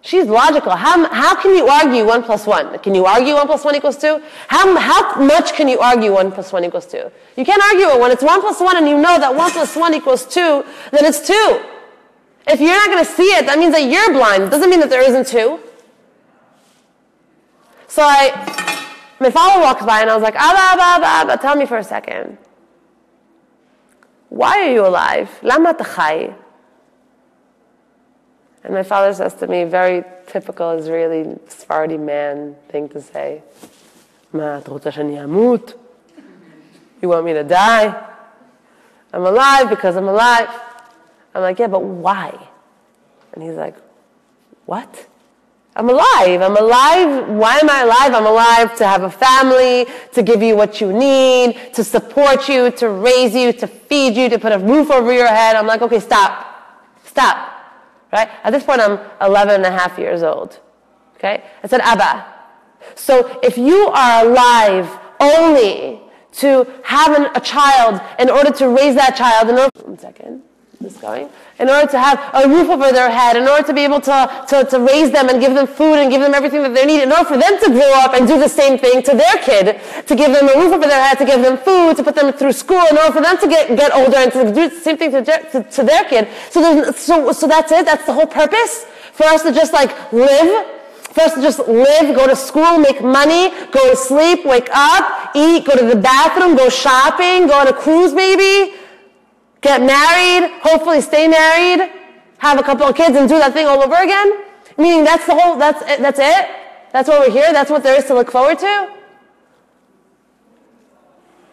She's logical. How can you argue 1 + 1? Can you argue 1 + 1 = 2? How much can you argue 1 + 1 = 2? You can't argue it. When it's 1 + 1 and you know that 1 + 1 = 2, then it's 2. If you're not going to see it, that means that you're blind. It doesn't mean that there isn't 2. So my father walks by and I was like, Abba, tell me for a second. why are you alive? Lama אתה חי? And my father says to me, very typical Israeli Sephardi man thing to say, מה, אתה רוצה שאני אמות? You want me to die? I'm alive because I'm alive. I'm like, yeah, but why? And he's like, what? I'm alive. I'm alive. Why am I alive? I'm alive to have a family, to give you what you need, to support you, to raise you, to feed you, to put a roof over your head. I'm like, okay, stop. Stop. Right? At this point, I'm 11 and a half years old. Okay? I said, Abba, so if you are alive only to have a child in order to raise that child, one second, this going, in order to have a roof over their head, in order to be able to raise them and give them food and give them everything that they need, in order for them to grow up and do the same thing to their kid, to give them a roof over their head, to give them food, to put them through school, in order for them to get older and to do the same thing to their kid. So that's it? That's the whole purpose? For us to just live? For us to just live, go to school, make money, go to sleep, wake up, eat, go to the bathroom, go shopping, go on a cruise maybe, get married, hopefully stay married, have a couple of kids and do that thing all over again? Meaning that's it? That's why we're here? That's what there is to look forward to?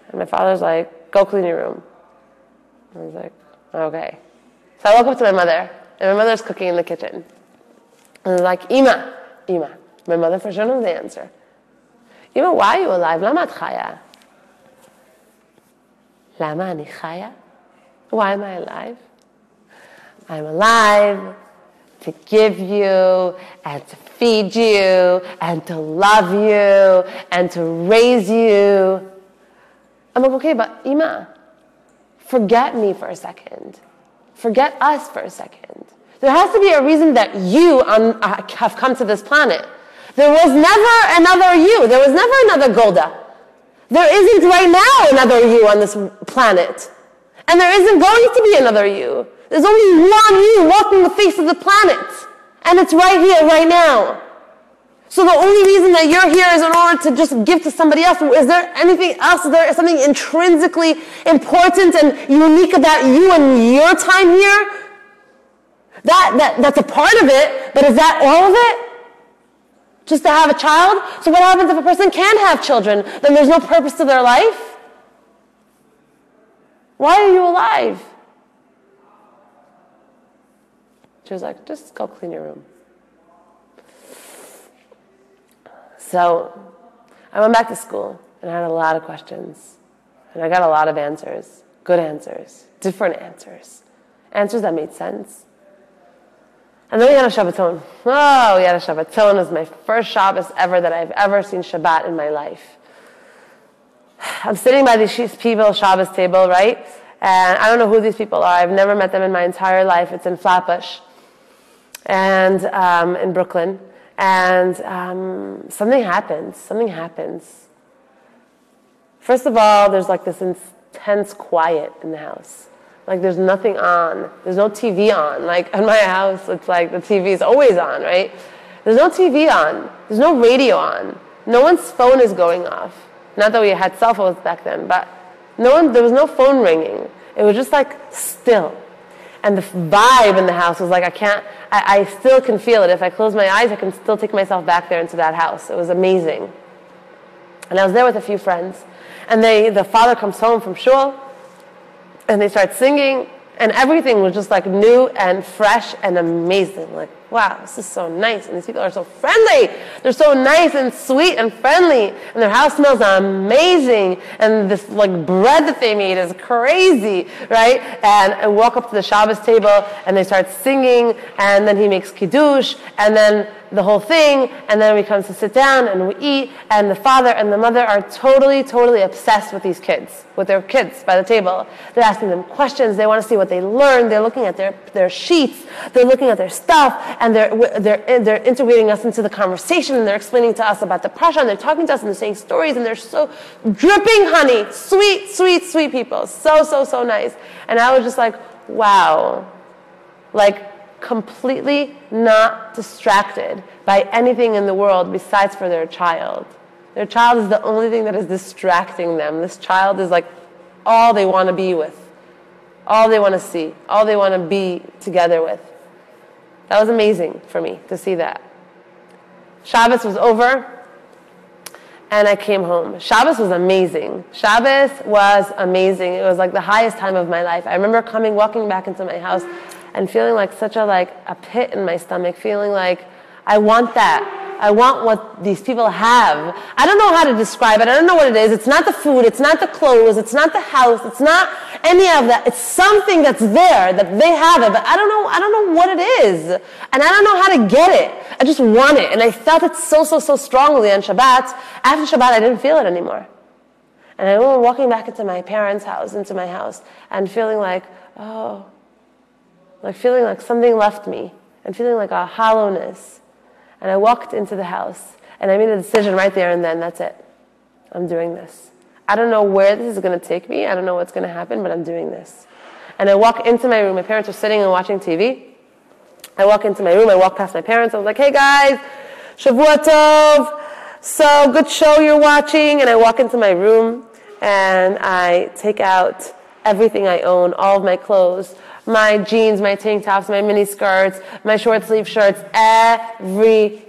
And my father's like, go clean your room. I was like, okay. So I woke up to my mother, and my mother's cooking in the kitchen. And I was like, Ima. My mother for sure knows the answer. Ima, why are you alive? Lama את חיה? Lama אני חיה? Why am I alive? I'm alive to give you and to feed you and to love you and to raise you. I'm like, okay, but Ima, forget me for a second. Forget us for a second. There has to be a reason that you have come to this planet. There was never another you. There was never another Golda. There isn't right now another you on this planet. And there isn't going to be another you. There's only one you walking the face of the planet. And it's right here, right now. So the only reason that you're here is in order to just give to somebody else. Is there anything else? Is there something intrinsically important and unique about you and your time here? That's a part of it, but is that all of it? Just to have a child? So what happens if a person can't have children? Then there's no purpose to their life? Why are you alive? She was like, just go clean your room. So I went back to school, and I had a lot of questions. And I got a lot of answers. Good answers. Different answers. Answers that made sense. And then we had a Shabbaton. Oh, we had a Shabbaton. It was my first Shabbos ever that I've ever seen Shabbat in my life. I'm sitting by these people, Shabbos table, right? And I don't know who these people are. I've never met them in my entire life. It's in Flatbush, and in Brooklyn. And something happens. First of all, there's this intense quiet in the house. There's nothing on. There's no TV on. In my house, it's the TV is always on, right? There's no TV on. There's no radio on. No one's phone is going off. Not that we had cell phones back then, but there was no phone ringing. It was just still. And the vibe in the house was I still can feel it. If I close my eyes, I can still take myself back there into that house. It was amazing. And I was there with a few friends. And the father comes home from shul, and they start singing, and everything was just new and fresh and amazing. Wow, this is so nice. And these people are so friendly. They're so nice and sweet and friendly. And their house smells amazing. And this bread that they made is crazy, right? And I walk up to the Shabbos table, and they start singing, and then he makes kiddush, and then the whole thing, and then we come to sit down and we eat, and the father and the mother are totally, totally obsessed with these kids, with their kids by the table. They're asking them questions. They want to see what they learned. They're looking at their sheets. They're looking at their stuff, and they're integrating us into the conversation, and they're explaining to us about the prasha, and they're talking to us, and they're saying stories, and they're so dripping honey. Sweet, sweet, sweet people. So, so, so nice. And I was just wow. Completely not distracted by anything in the world besides for their child. Their child is the only thing that is distracting them. This child is all they want to be with. all they want to see, all they want to be together with. That was amazing for me to see that. Shabbos was over, and I came home. Shabbos was amazing. Shabbos was amazing. It was like the highest time of my life. I remember walking back into my house and feeling like such a pit in my stomach, feeling like I want that. I want what these people have. I don't know how to describe it. I don't know what it is. It's not the food. It's not the clothes. It's not the house. It's not any of that. It's something that's there, that they have it, but I don't know what it is. And I don't know how to get it. I just want it. And I felt it so strongly on Shabbat. After Shabbat, I didn't feel it anymore. And I remember walking back into my parents' house, into my house, and feeling like, feeling like something left me, and feeling like a hollowness. And I walked into the house, and I made a decision right there and then, that's it. I'm doing this. I don't know where this is going to take me. I don't know what's going to happen, but I'm doing this. And I walk into my room. My parents are sitting and watching TV. I walk into my room. I walk past my parents. I was like, hey, guys, Shavua Tov. So good show you're watching. And I walk into my room, and I take out everything I own, all of my clothes, my jeans, my tank tops, my mini skirts, my short sleeve shirts, everything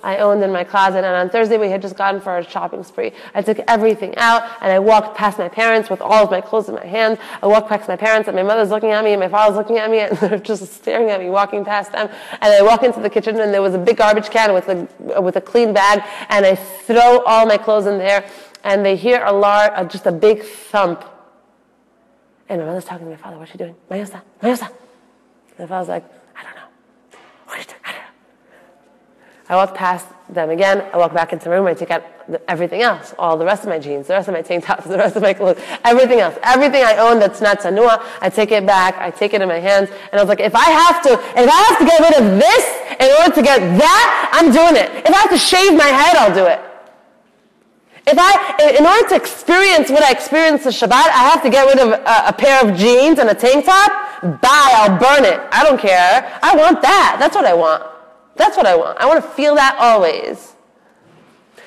I owned in my closet. And on Thursday, we had just gone for a shopping spree. I took everything out, and I walked past my parents with all of my clothes in my hands. I walked past my parents, and my mother's looking at me, and my father's looking at me, and they're just staring at me, walking past them. And I walk into the kitchen, and there was a big garbage can with a clean bag, and I throw all my clothes in there, and they hear just a big thump. And my mother's talking to my father, what's she doing? Mayosa. And my father's like, I don't know. What are you doing? I don't know. I walk past them again. I walk back into the room. I take out everything else, all the rest of my jeans, the rest of my tank tops, the rest of my clothes, everything else. Everything I own that's not tsanua, I take it back. I take it in my hands. And I was like, if I have to get rid of this in order to get that, I'm doing it. If I have to shave my head, I'll do it. In order to experience what I experienced on Shabbat, I have to get rid of a pair of jeans and a tank top. Bye, I'll burn it. I don't care. I want that. That's what I want. I want to feel that always.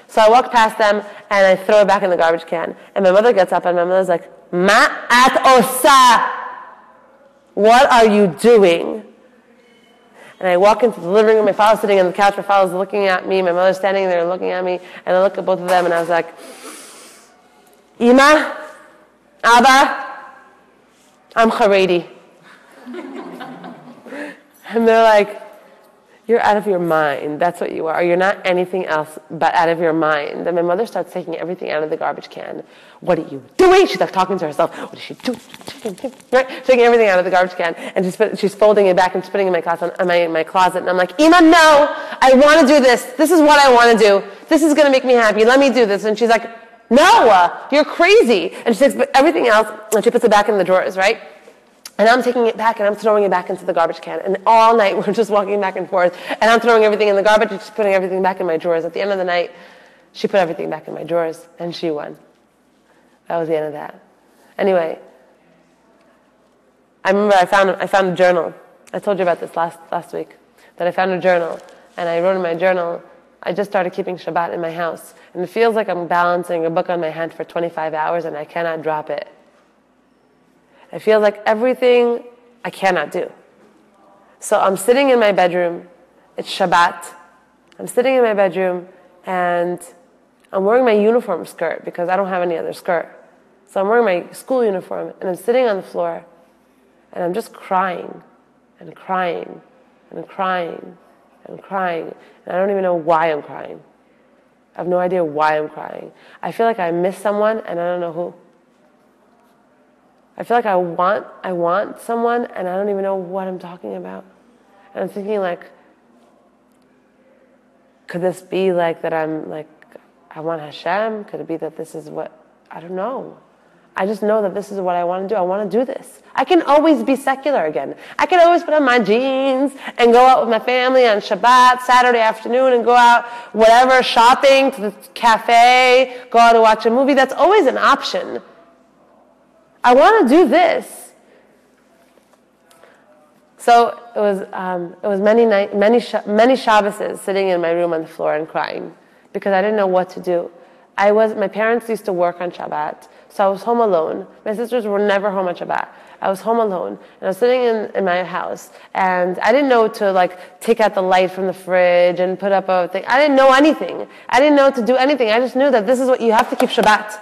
So I walk past them, and I throw it back in the garbage can. And my mother gets up, and my mother's like, Ma at osa. What are you doing? And I walk into the living room. My father's sitting on the couch. My father's looking at me. My mother's standing there looking at me. And I look at both of them, and I was like, Ima, Abba, I'm Haredi. And they're like, you're out of your mind. That's what you are. You're not anything else but out of your mind. And my mother starts taking everything out of the garbage can. What are you doing? She's like talking to herself. What is she doing? Right? Taking everything out of the garbage can. And she's folding it back and just putting it in my closet. And I'm like, Ima, no. I want to do this. This is what I want to do. This is going to make me happy. Let me do this. And she's like, no, you're crazy. And she takes everything else and she puts it back in the drawers, right? And I'm taking it back and I'm throwing it back into the garbage can. And all night we're just walking back and forth. And I'm throwing everything in the garbage and she's putting everything back in my drawers. At the end of the night, she put everything back in my drawers and she won. That was the end of that. Anyway, I remember I found a journal. I told you about this last week. That I found a journal. And I wrote in my journal, I just started keeping Shabbat in my house. And it feels like I'm balancing a book on my hand for 25 hours and I cannot drop it. I feel like everything I cannot do. So I'm sitting in my bedroom. It's Shabbat. I'm sitting in my bedroom and I'm wearing my uniform skirt because I don't have any other skirt. So I'm wearing my school uniform and I'm sitting on the floor and I'm just crying and crying and crying and crying. And I don't even know why I'm crying. I have no idea why I'm crying. I feel like I miss someone and I don't know who. I feel like I want someone and I don't even know what I'm talking about. And I'm thinking like, could this be like that I'm like, I want Hashem? Could it be that this is what, I don't know. I just know that this is what I want to do. I want to do this. I can always be secular again. I can always put on my jeans and go out with my family on Shabbat, Saturday afternoon, and go out, whatever, shopping, to the cafe, go out to watch a movie. That's always an option. I want to do this. So it was many Shabboses sitting in my room on the floor and crying because I didn't know what to do. My parents used to work on Shabbat, so I was home alone. My sisters were never home on Shabbat. I was home alone, and I was sitting in my house, and I didn't know to like take out the light from the fridge and put up a thing. I didn't know anything. I didn't know to do anything. I just knew that this is what you have to keep Shabbat.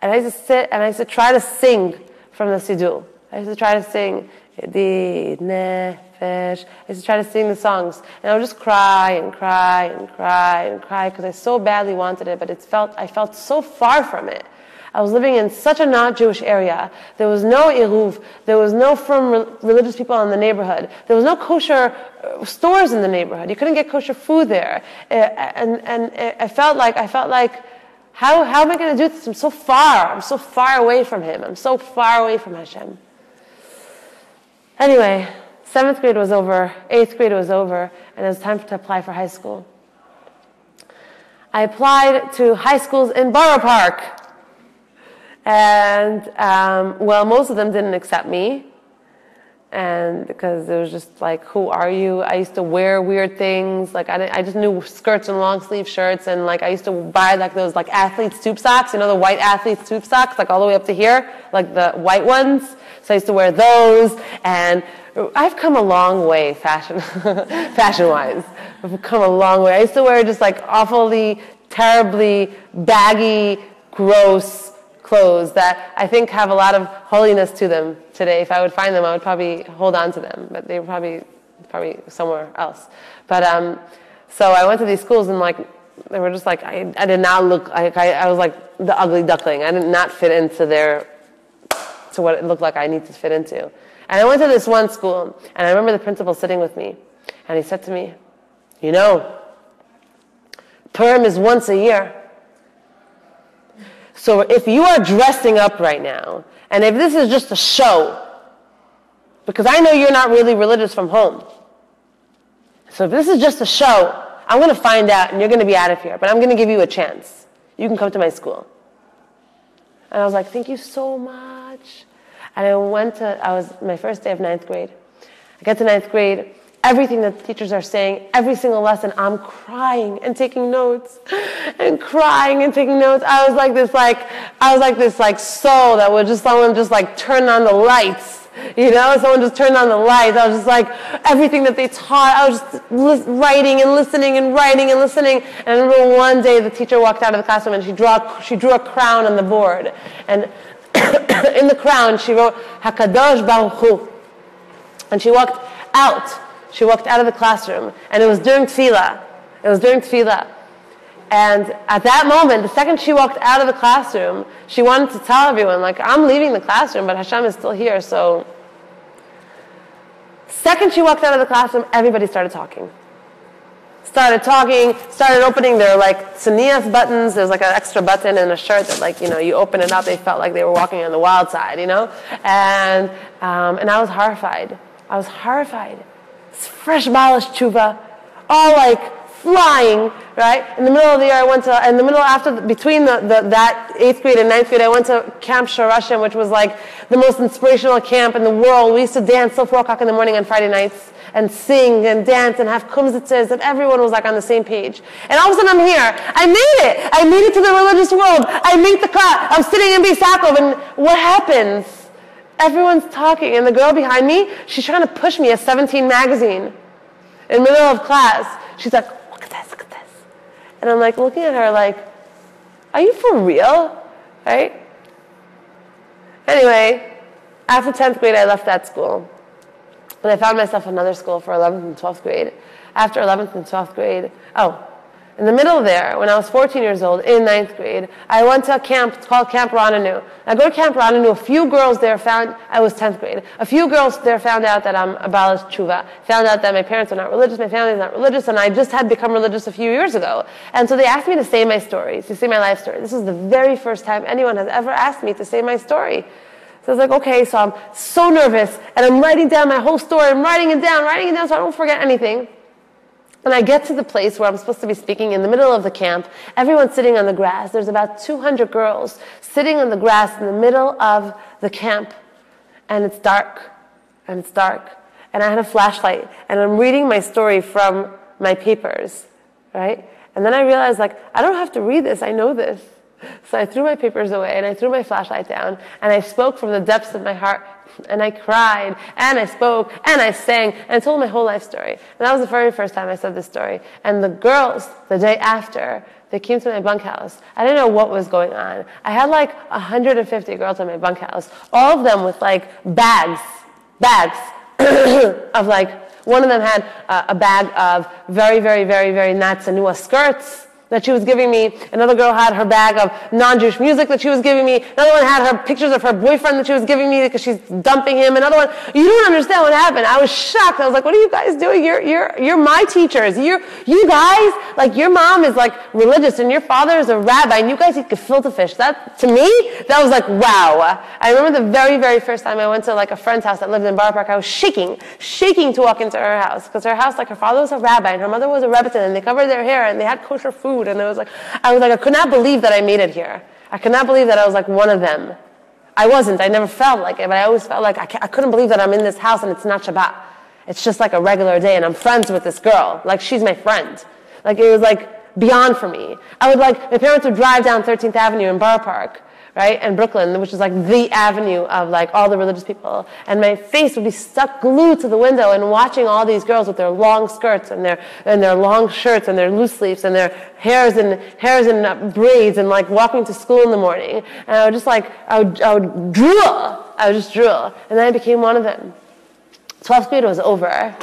And I used to sit and I used to try to sing from the Siddur. I used to try to sing Yedid Nefesh. I used to try to sing the songs, and I would just cry and cry and cry and cry because I so badly wanted it, but I felt so far from it. I was living in such a not Jewish area. There was no Eruv. There was no firm religious people in the neighborhood. There was no kosher stores in the neighborhood. You couldn't get kosher food there. And I felt like, how am I going to do this? I'm so far away from Him. I'm so far away from Hashem. Anyway, 7th grade was over, 8th grade was over, and it was time to apply for high school. I applied to high schools in Borough Park. And, most of them didn't accept me. And because it was just like, who are you? I used to wear weird things. Like, I just knew skirts and long sleeve shirts. And like, I used to buy like those like athlete's tube socks, the white athlete's tube socks, like all the way up to here, like the white ones. So I used to wear those. And I've come a long way fashion-wise. I've come a long way. I used to wear just like awfully, terribly baggy, gross clothes that I think have a lot of holiness to them today. If I would find them, I would probably hold on to them, but they were probably somewhere else. But so I went to these schools, and like they were just like I did not look like I was like the ugly duckling. I did not fit into to what it looked like I need to fit into. And I went to this one school, and I remember the principal sitting with me, and he said to me, Purim is once a year. So if you are dressing up right now, and if this is just a show, because I know you're not really religious from home, so if this is just a show, I'm going to find out, and you're going to be out of here, but I'm going to give you a chance. You can come to my school. And I was like, thank you so much. And I was my first day of 9th grade. I get to 9th grade. Everything that the teachers are saying, every single lesson, I'm crying and taking notes, and crying and taking notes. I was like this soul that would someone just like turn on the lights, Someone just turned on the lights. I was just like everything that they taught. I was just writing and listening and writing and listening. And I remember one day the teacher walked out of the classroom and she drew a crown on the board, and in the crown she wrote Hakadosh Baruch Hu, and she walked out. She walked out of the classroom, and it was during tefillah. And at that moment, the second she walked out of the classroom, she wanted to tell everyone, like, I'm leaving the classroom, but Hashem is still here. So, second she walked out of the classroom, everybody started talking. Started opening their, like, tznius buttons. There's, like, an extra button in a shirt that, like, you open it up, they felt like they were walking on the wild side, And I was horrified. This fresh balish tshuva, all like flying, right? In the middle of the year, between that 8th grade and 9th grade, I went to Camp Sharashim, which was like the most inspirational camp in the world. We used to dance till 4 o'clock in the morning on Friday nights, and sing and dance and have kumzitzes, and everyone was like on the same page. And all of a sudden I'm here. I made it to the religious world. I made the class. I'm sitting in Beisakov, and what happens? Everyone's talking, and the girl behind me, she's trying to push me a 17 magazine in the middle of class. She's like, look at this. And I'm like looking at her like, are you for real? Right? Anyway, after 10th grade, I left that school. And I found myself another school for 11th and 12th grade. After 11th and 12th grade, in the middle there, when I was 14 years old, in 9th grade, I went to a camp. It's called Camp Rananu. I go to Camp Rananu. A few girls there I was 10th grade. A few girls there found out that I'm a Baal Tshuva, found out that my parents are not religious, my family is not religious, and I just had become religious a few years ago. And so they asked me to say my story, to say my life story. This was the very first time anyone has ever asked me to say my story. So I was like, okay, so I'm so nervous, and I'm writing down my whole story. I'm writing it down so I don't forget anything. And I get to the place where I'm supposed to be speaking in the middle of the camp. Everyone's sitting on the grass. There's about 200 girls sitting on the grass in the middle of the camp. And it's dark. And I had a flashlight. And I'm reading my story from my papers, right? And then I realized, like, I don't have to read this. I know this. So I threw my papers away, and I threw my flashlight down, and I spoke from the depths of my heart, and I cried, and I spoke, and I sang, and I told my whole life story. And that was the very first time I said this story. And the girls, the day after, they came to my bunkhouse. I didn't know what was going on. I had like 150 girls in my bunkhouse, all of them with like bags of like, one of them had a bag of very, very, very, very not Tsanua skirts that she was giving me. Another girl had her bag of non-Jewish music that she was giving me. Another one had her pictures of her boyfriend that she was giving me because she's dumping him. Another one, you don't understand what happened. I was shocked. I was like, what are you guys doing? You're my teachers. You guys, like your mom is like religious and your father is a rabbi and you guys eat gefilte fish. That, to me, that was like, wow. I remember the very, very first time I went to like a friend's house that lived in Borough Park. I was shaking to walk into her house because her house, like her father was a rabbi and her mother was a rebbetzin and they covered their hair and they had kosher food. And I was like, I could not believe that I made it here. I could not believe that I was like one of them. I wasn't. I never felt like it, but I always felt like I couldn't believe that I'm in this house and it's not Shabbat. It's just like a regular day and I'm friends with this girl. Like she's my friend. Like it was like beyond for me. My parents would drive down 13th Avenue in Borough Park, right, in Brooklyn, which is like the avenue of like all the religious people. And my face would be stuck glued to the window and watching all these girls with their long skirts and their long shirts and their loose sleeves and their hairs in braids and like walking to school in the morning. And I would just like, I would drool. I would just drool. And then I became one of them. 12th grade was over.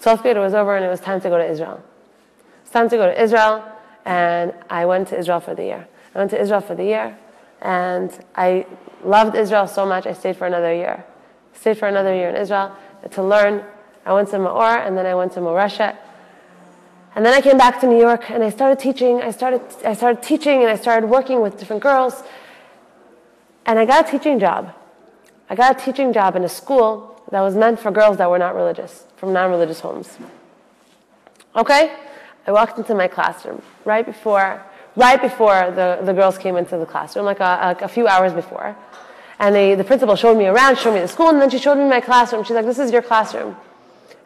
12th grade was over and it was time to go to Israel. It's time to go to Israel and I went to Israel for the year. And I loved Israel so much, I stayed for another year. In Israel to learn. I went to Ma'or, and then I went to Moreshet. And then I came back to New York, and I started teaching. I started teaching, and I started working with different girls. And I got a teaching job. I got a teaching job in a school that was meant for girls that were not religious, from non-religious homes. Okay? I walked into my classroom right before the girls came into the classroom, like a few hours before. And the principal showed me around, showed me the school, and then she showed me my classroom. She's like, this is your classroom.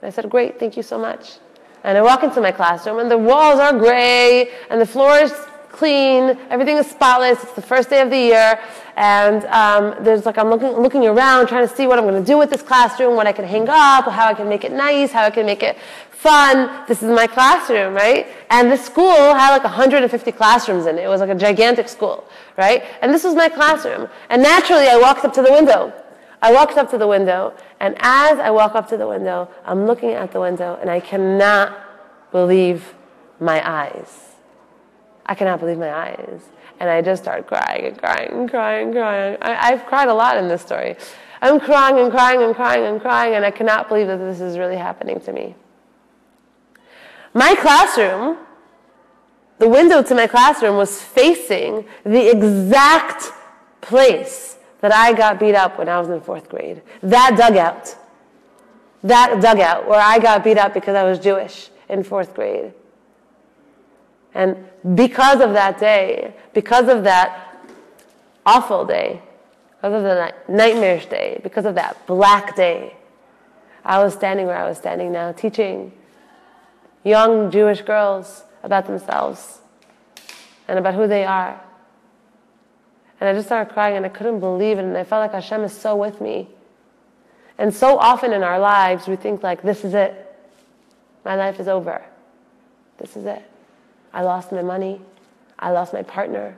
And I said, great, thank you so much. And I walk into my classroom, and the walls are gray, and the floor is clean, everything is spotless. It's the first day of the year, and I'm looking around, trying to see what I'm going to do with this classroom, what I can hang up, how I can make it nice, how I can make it fun. This is my classroom, right? And this school had like 150 classrooms in it. It was like a gigantic school, right? And this was my classroom. And naturally, I walked up to the window. And as I walk up to the window, I'm looking at the window, and I cannot believe my eyes. And I just start crying. I've cried a lot in this story. I'm crying, and I cannot believe that this is really happening to me. My classroom, the window to my classroom was facing the exact place that I got beat up when I was in 4th grade. That dugout where I got beat up because I was Jewish in 4th grade. And because of that day, because of that awful day, because of the nightmarish day, because of that black day, I was standing where I was standing now, teaching young Jewish girls about themselves and about who they are. And I just started crying, and I couldn't believe it, and I felt like Hashem is so with me. And so often in our lives, we think like, this is it. My life is over. This is it. I lost my money. I lost my partner.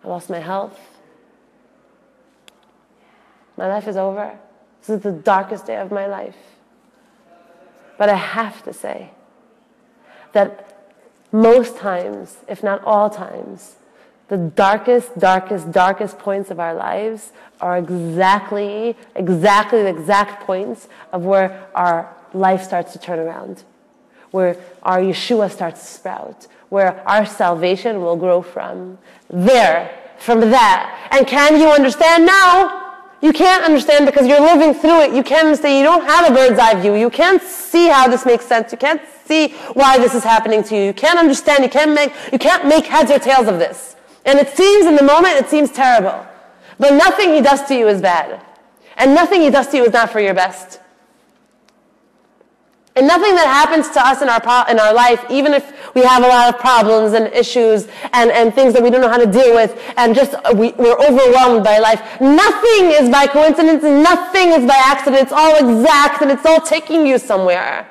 I lost my health. My life is over. This is the darkest day of my life. But I have to say that most times, if not all times, the darkest points of our lives are exactly the exact points of where our life starts to turn around, where our Yeshua starts to sprout, where our salvation will grow from that. And can you understand now? You can't understand because you're living through it. You can't understand. You don't have a bird's eye view. You can't see how this makes sense. You can't see why this is happening to you. You can't understand. You can't make heads or tails of this. And it seems in the moment, it seems terrible. But nothing he does to you is bad. And nothing he does to you is not for your best. And nothing that happens to us in our life, even if we have a lot of problems and issues and things that we don't know how to deal with, and just we're overwhelmed by life, nothing is by coincidence, nothing is by accident. It's all exact, and it's all taking you somewhere.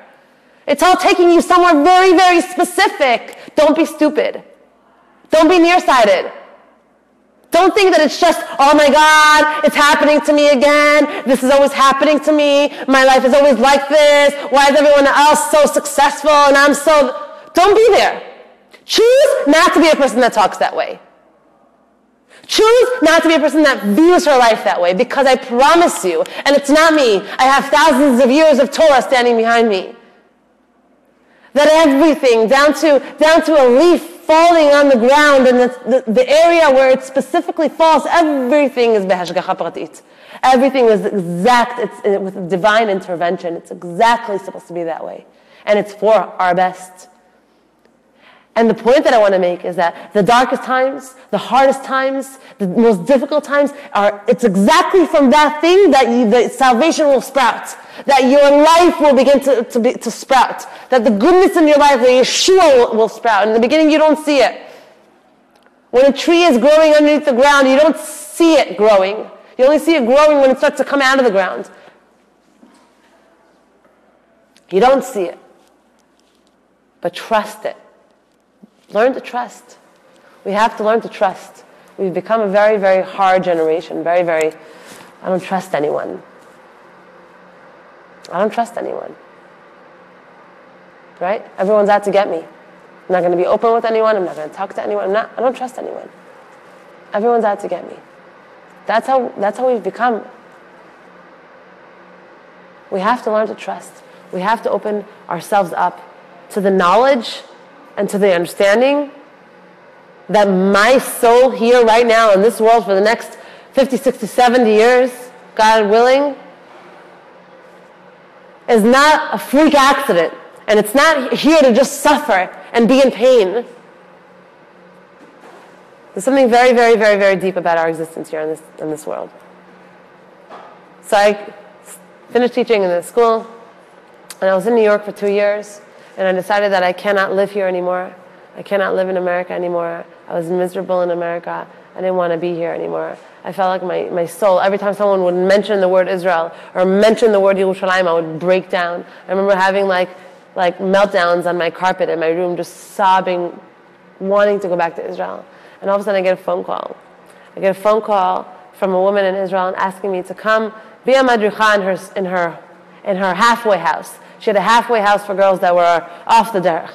It's all taking you somewhere very, very specific. Don't be stupid. Don't be nearsighted. Don't think that it's just, oh my God, it's happening to me again. This is always happening to me. My life is always like this. Why is everyone else so successful and I'm so... Don't be there. Choose not to be a person that talks that way. Choose not to be a person that views her life that way, because I promise you, and it's not me, I have thousands of years of Torah standing behind me, that everything, down to a leaf falling on the ground, and the area where it specifically falls, everything is behashgacha pratit. Everything is exact. It's with divine intervention. It's exactly supposed to be that way. And it's for our best. And the point that I want to make is that the darkest times, the hardest times, the most difficult times, it's exactly from that thing that the salvation will sprout. That your life will begin to sprout. That the goodness in your life, the Yeshua will sprout. In the beginning, you don't see it. When a tree is growing underneath the ground, you don't see it growing. You only see it growing when it starts to come out of the ground. You don't see it. But trust it. Learn to trust. We have to learn to trust. We've become a very, very hard generation. Very, very, I don't trust anyone. I don't trust anyone. Right? Everyone's out to get me. I'm not going to be open with anyone. I'm not going to talk to anyone. I don't trust anyone. Everyone's out to get me. That's how we've become. We have to learn to trust. We have to open ourselves up to the knowledge and to the understanding that my soul here right now in this world for the next 50, 60, 70 years, God willing, is not a freak accident. And it's not here to just suffer and be in pain. There's something very, very, very, very deep about our existence here in this world. So I finished teaching in the school, and I was in New York for 2 years, and I decided that I cannot live here anymore. I cannot live in America anymore. I was miserable in America. I didn't want to be here anymore. I felt like my soul, every time someone would mention the word Israel or mention the word Yerushalayim, I would break down. I remember having like meltdowns on my carpet in my room, just sobbing, wanting to go back to Israel. And all of a sudden I get a phone call. I get a phone call from a woman in Israel and asking me to come be a madricha in her halfway house. She had a halfway house for girls that were off the derech.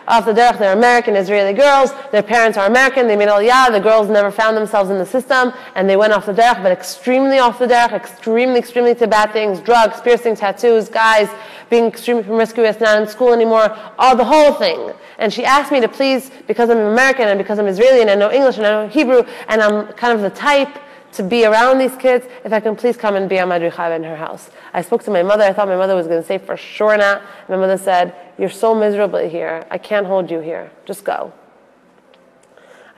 Off the derech, they're American, Israeli girls. Their parents are American. They made aliyah. The girls never found themselves in the system, and they went off the derech, but extremely off the derech, extremely, extremely to bad things, drugs, piercing, tattoos, guys, being extremely promiscuous, not in school anymore, all the whole thing. And she asked me to please, because I'm American and because I'm Israeli and I know English and I know Hebrew, and I'm kind of the type to be around these kids, if I can please come and be a madricha in her house. I spoke to my mother. I thought my mother was going to say for sure not. My mother said, you're so miserable here. I can't hold you here. Just go.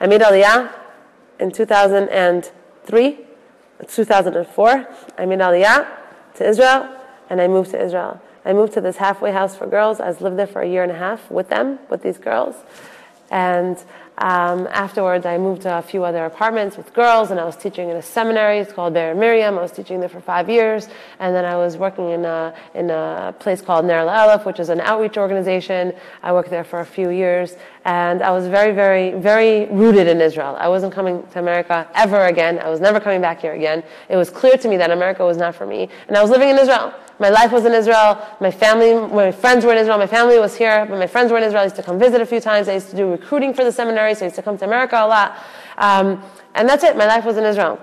I made aliyah in 2003. It's 2004. I made aliyah to Israel, and I moved to Israel. I moved to this halfway house for girls. I lived there for 1.5 years with them, with these girls. And afterwards, I moved to a few other apartments with girls, and I was teaching in a seminary. It's called Be'er Miriam. I was teaching there for 5 years, and then I was working in a place called Ner L'Aleph, which is an outreach organization. I worked there for a few years, and I was very, very, very rooted in Israel. I wasn't coming to America ever again. I was never coming back here again. It was clear to me that America was not for me, and I was living in Israel. My life was in Israel. My friends were in Israel. My family was here, but my friends were in Israel. I used to come visit a few times. I used to do recruiting for the seminary, so I used to come to America a lot. And that's it. My life was in Israel.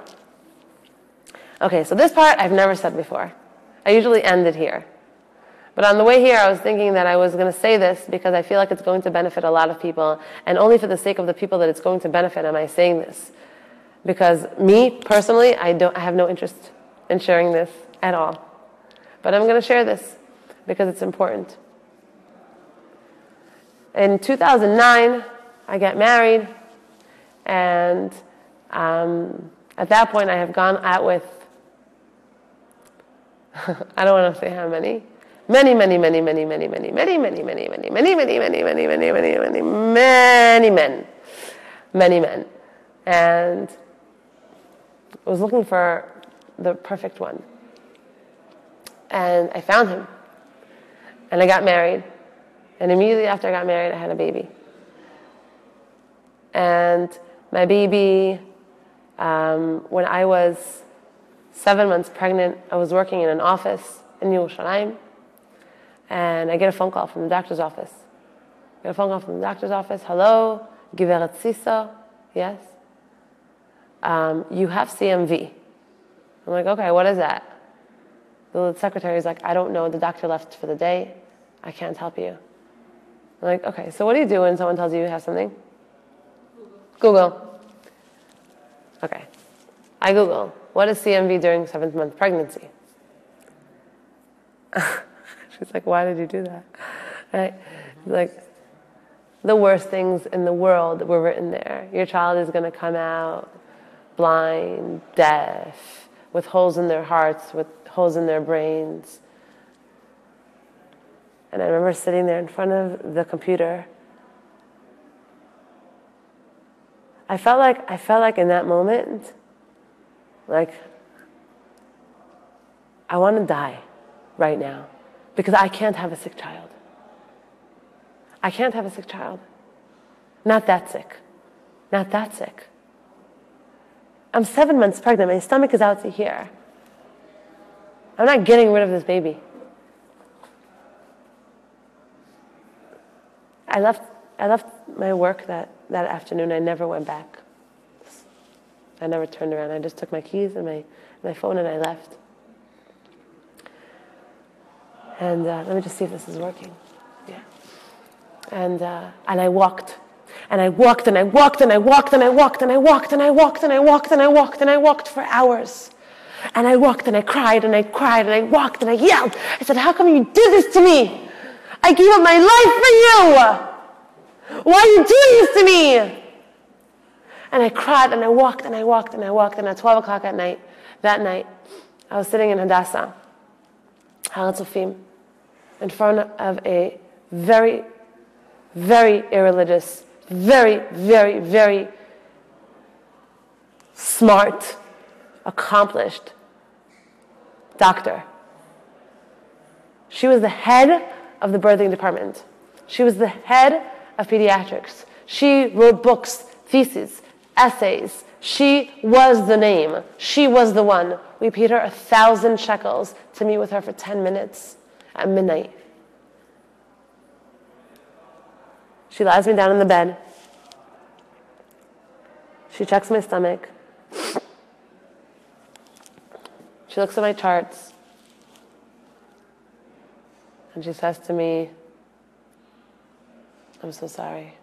Okay, so this part I've never said before. I usually end it here. But on the way here, I was thinking that I was going to say this because I feel like it's going to benefit a lot of people, and only for the sake of the people that it's going to benefit am I saying this. Because me, personally, I have no interest in sharing this at all. But I'm going to share this because it's important. In 2009, I got married, and at that point I have gone out with, I don't want to say how many, Many, many, many, many, many, many, many, many, many, many, many, many, many, many, many, many, many, many men. Many men. And I was looking for the perfect one. And I found him. And I got married. And immediately after I got married, I had a baby. And my baby, when I was 7 months pregnant, I was working in an office in Yerushalayim. And I get a phone call from the doctor's office. Hello, Giveret Sisa. Yes. You have CMV. I'm like, okay, what is that? The secretary's like, I don't know. The doctor left for the day. I can't help you. I'm like, okay, so what do you do when someone tells you you have something? Google. Okay. I Google, what is CMV during 7th month pregnancy? She's like, why did you do that? Right? Like, the worst things in the world were written there. Your child is going to come out blind, deaf, with holes in their hearts, with holes in their brains. And I remember sitting there in front of the computer. I felt like in that moment, like, I want to die right now because I can't have a sick child. I can't have a sick child. Not that sick. Not that sick. I'm 7 months pregnant. My stomach is out to here. I'm not getting rid of this baby. I left my work that afternoon. I never went back. I never turned around. I just took my keys and my phone and I left. And let me just see if this is working. Yeah. And I walked. And I walked and I walked and I walked and I walked and I walked and I walked and I walked and I walked and I walked for hours. And I walked and I cried and I cried and I walked and I yelled. I said, how come you did this to me? I gave up my life for you. Why are you doing this to me? And I cried and I walked and I walked and I walked. And at 12 o'clock at night, that night, I was sitting in Hadassah, Har HaTzofim, in front of a very, very irreligious, very, very, very smart, accomplished doctor. She was the head of the birthing department. She was the head of pediatrics. She wrote books, theses, essays. She was the name. She was the one. We paid her 1,000 shekels to meet with her for 10 minutes at midnight. She lies me down in the bed. She checks my stomach. She looks at my charts. And she says to me, I'm so sorry.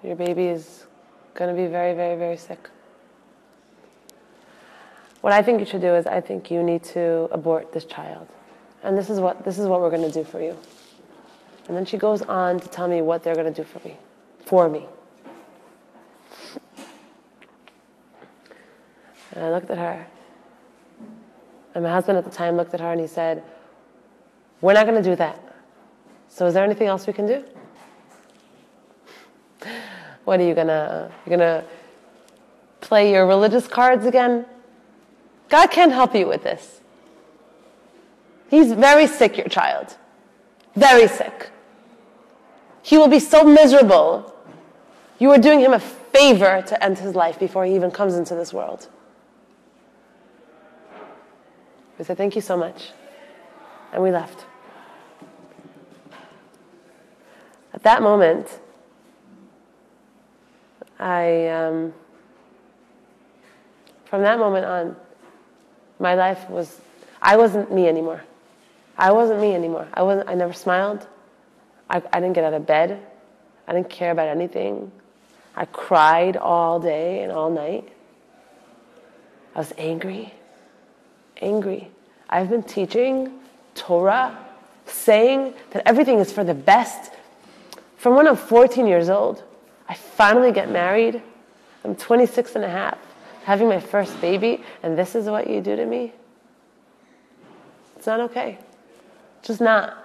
Your baby is going to be very, very, very sick. What I think you should do is I think you need to abort this child. And this is what we're going to do for you. And then she goes on to tell me what they're going to do for me. And I looked at her. And my husband at the time looked at her and he said, we're not going to do that. So is there anything else we can do? What are you gonna play your religious cards again? God can't help you with this. He's very sick, your child. Very sick. He will be so miserable. You are doing him a favor to end his life before he even comes into this world. We said, thank you so much. And we left. At that moment, from that moment on, my life I wasn't me anymore. I never smiled. I didn't get out of bed. I didn't care about anything. I cried all day and all night. I was angry. I've been teaching Torah, saying that everything is for the best. From when I'm 14 years old, I finally get married. I'm 26 and a half, having my first baby, and this is what you do to me? It's not okay. Just not.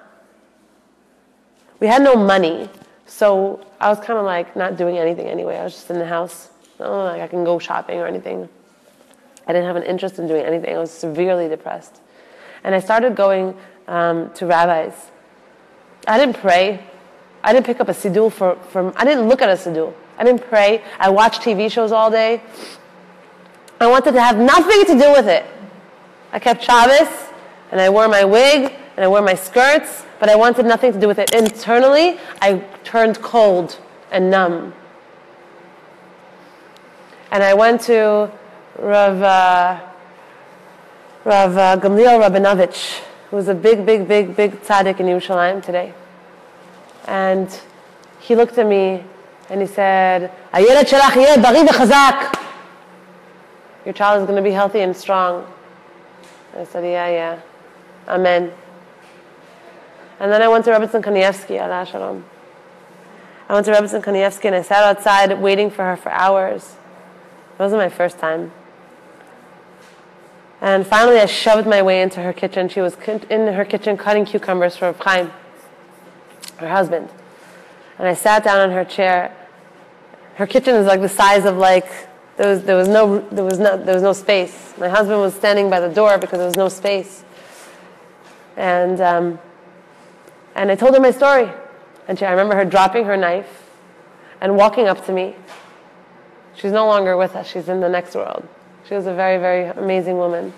We had no money, so I was kind of like not doing anything anyway. I was just in the house. Not like I can go shopping or anything. I didn't have an interest in doing anything. I was severely depressed. And I started going to rabbis. I didn't pray. I didn't pick up a siddur I didn't look at a siddur. I didn't pray. I watched TV shows all day. I wanted to have nothing to do with it. I kept Shabbos, and I wore my wig, and I wore my skirts, but I wanted nothing to do with it. Internally, I turned cold and numb. And I went to Rav Gamliel Rabinovich, who was a big tzaddik in Yerushalayim today. And he looked at me and he said, "Hayelad shelach yeh bari v'chazak." Your child is going to be healthy and strong. I said, yeah. Amen. And then I went to Rebbetzin Kanievsky, Allah Shalom. I went to Rebbetzin Kanievsky and I sat outside waiting for her for hours. It wasn't my first time. And finally I shoved my way into her kitchen. She was in her kitchen cutting cucumbers for Reb Chaim, her husband. And I sat down on her chair. Her kitchen is like the size of there was no space. My husband was standing by the door because there was no space. And I told her my story. And I remember her dropping her knife and walking up to me. She's no longer with us. She's in the next world. She was a very, very amazing woman.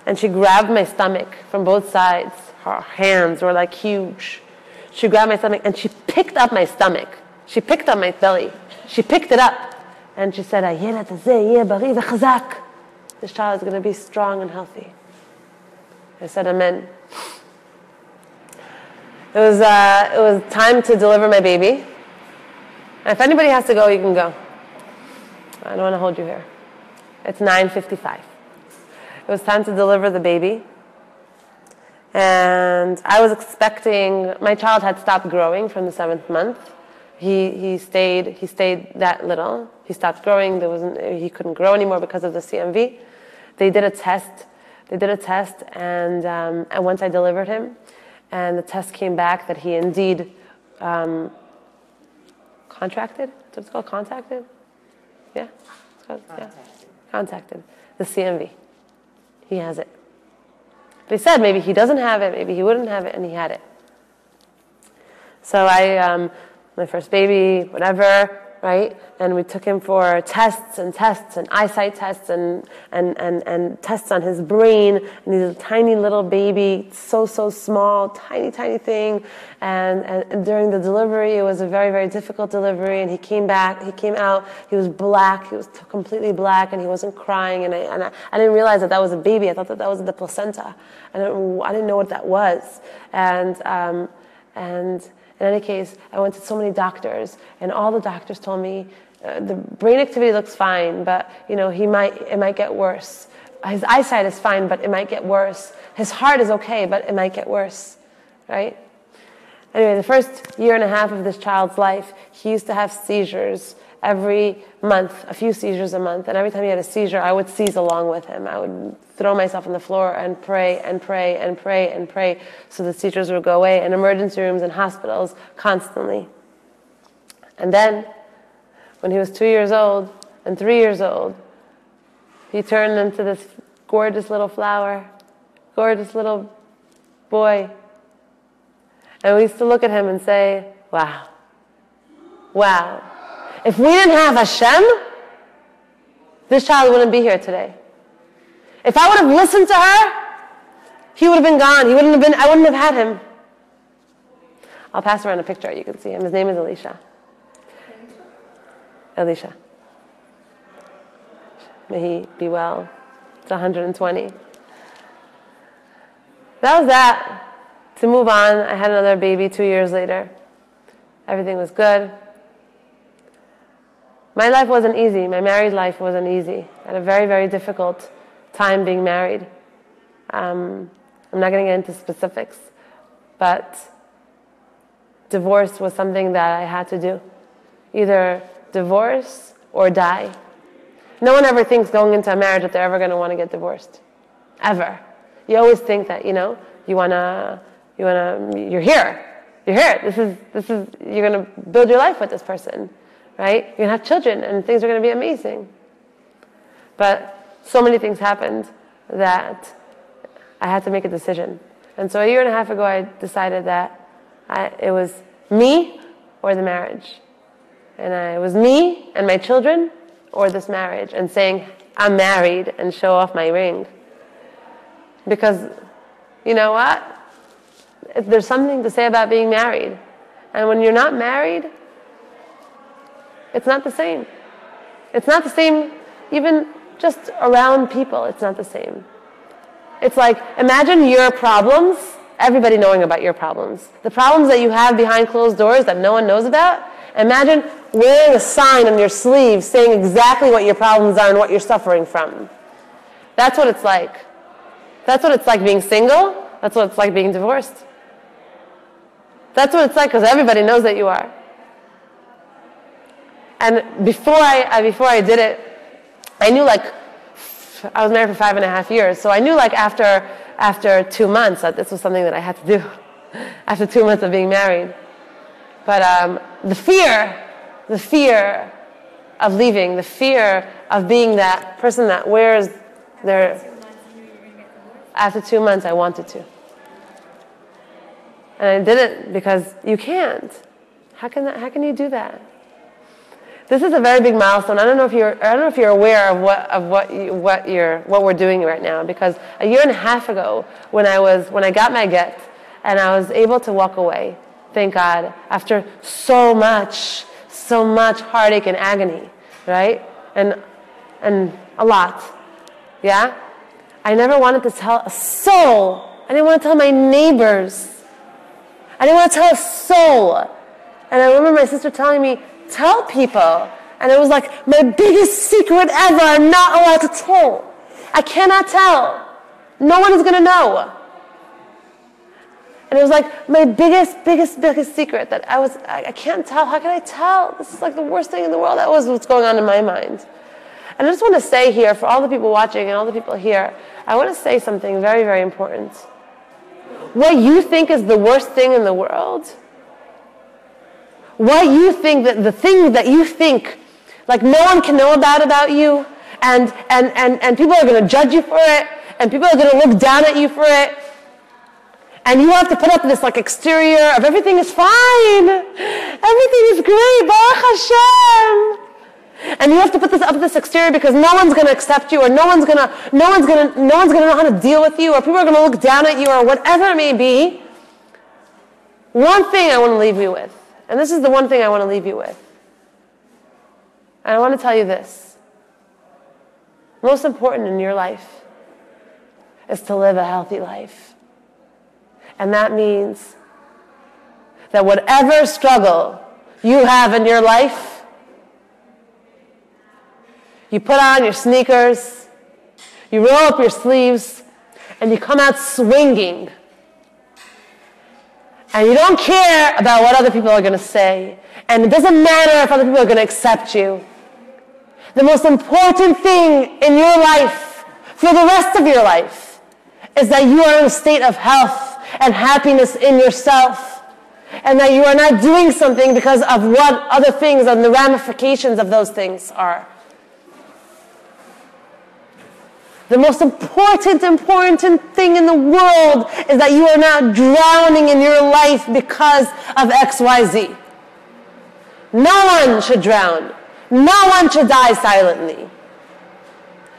And she grabbed my stomach from both sides. Her hands were like huge. She grabbed my stomach and she picked up my stomach. She picked up my belly. She picked it up. And she said, this child is going to be strong and healthy. I said, Amen. It was time to deliver my baby. And if anybody has to go, you can go. I don't want to hold you here. It's 9:55. It was time to deliver the baby. And I was expecting, my child had stopped growing from the 7th month. He stayed that little. He stopped growing. He couldn't grow anymore because of the CMV. They did a test, and once I delivered him, and the test came back that he indeed contracted. What's it called? Contacted? Yeah? Contacted. The CMV. He has it. They said maybe he doesn't have it, maybe he wouldn't have it, and he had it. So my first baby, whatever, right? And we took him for tests and eyesight tests and tests on his brain. And he's a tiny little baby, so small, tiny thing. And during the delivery, it was a very, very difficult delivery. And he came out, he was black, he was completely black, and he wasn't crying. And I didn't realize that was a baby. I thought that was the placenta. I didn't know what that was. And in any case, I went to so many doctors, and all the doctors told me the brain activity looks fine, but it might get worse. His eyesight is fine, but it might get worse. His heart is okay, but it might get worse, right? Anyway, the first year and a half of this child's life, he used to have seizures every month, a few seizures a month, and every time he had a seizure, I would seize along with him. I would throw myself on the floor and pray so the seizures would go away in emergency rooms and hospitals constantly. And then, when he was 2 years old and 3 years old, he turned into this gorgeous little flower, gorgeous little boy. And we used to look at him and say, wow. If we didn't have Hashem, this child wouldn't be here today. If I would have listened to her, he would have been gone. I wouldn't have had him. I'll pass around a picture. You can see him. His name is Elisha. May he be well. It's 120. That was that. To move on, I had another baby 2 years later. Everything was good. My life wasn't easy. My married life wasn't easy. I had a very, very difficult time being married. I'm not going to get into specifics, but divorce was something that I had to do. Either divorce or die. No one ever thinks going into a marriage that they're ever going to want to get divorced. Ever. You always think that, you're here. You're here. You're going to build your life with this person, right? You're going to have children, and things are going to be amazing. But so many things happened that I had to make a decision. And so a year and a half ago, I decided that it was me or the marriage. And it was me and my children or this marriage, and saying, I'm married, and show off my ring. Because, you know what? There's something to say about being married. And when you're not married, it's not the same. It's not the same even just around people. It's not the same. It's like, imagine your problems, everybody knowing about your problems. The problems that you have behind closed doors that no one knows about. Imagine wearing a sign on your sleeve saying exactly what your problems are and what you're suffering from. That's what it's like. That's what it's like being single. That's what it's like being divorced. That's what it's like, because everybody knows that you are. And before I did it, I knew, like, I was married for 5.5 years, so I knew, like, after 2 months that this was something that I had to do. After 2 months of being married. But the fear of leaving, the fear of being that person that wears their... After 2 months, I wanted to. And I didn't, because you can't. How can you do that? This is a very big milestone. I don't know if you're aware of what we're doing right now, because a year and a half ago, when I got my get and I was able to walk away, thank God, after so much heartache and agony, right? And a lot. Yeah? I never wanted to tell a soul. I didn't want to tell my neighbors. I didn't want to tell a soul. And I remember my sister telling me, tell people. And it was like my biggest secret ever. I'm not allowed to tell. I cannot tell. No one is going to know. And it was like my biggest secret that I can't tell. How can I tell? This is like the worst thing in the world. That was what's going on in my mind. And I just want to say here, for all the people watching and all the people here, I want to say something very, very important. What you think is the worst thing in the world, what you think, that the thing that you think, like no one can know about you, and people are going to judge you for it, and people are going to look down at you for it, and you have to put up this like exterior of everything is fine, everything is great, Baruch Hashem. And you have to put this exterior because no one's going to accept you, or no one's going to know how to deal with you, or people are going to look down at you, or whatever it may be. One thing I want to leave you with, and this is the one thing I want to leave you with. And I want to tell you this. Most important in your life is to live a healthy life. And that means that whatever struggle you have in your life, you put on your sneakers, you roll up your sleeves, and you come out swinging. And you don't care about what other people are going to say. And it doesn't matter if other people are going to accept you. The most important thing in your life, for the rest of your life, is that you are in a state of health and happiness in yourself. And that you are not doing something because of what other things and the ramifications of those things are. The most important thing in the world is that you are not drowning in your life because of XYZ. No one should drown. No one should die silently.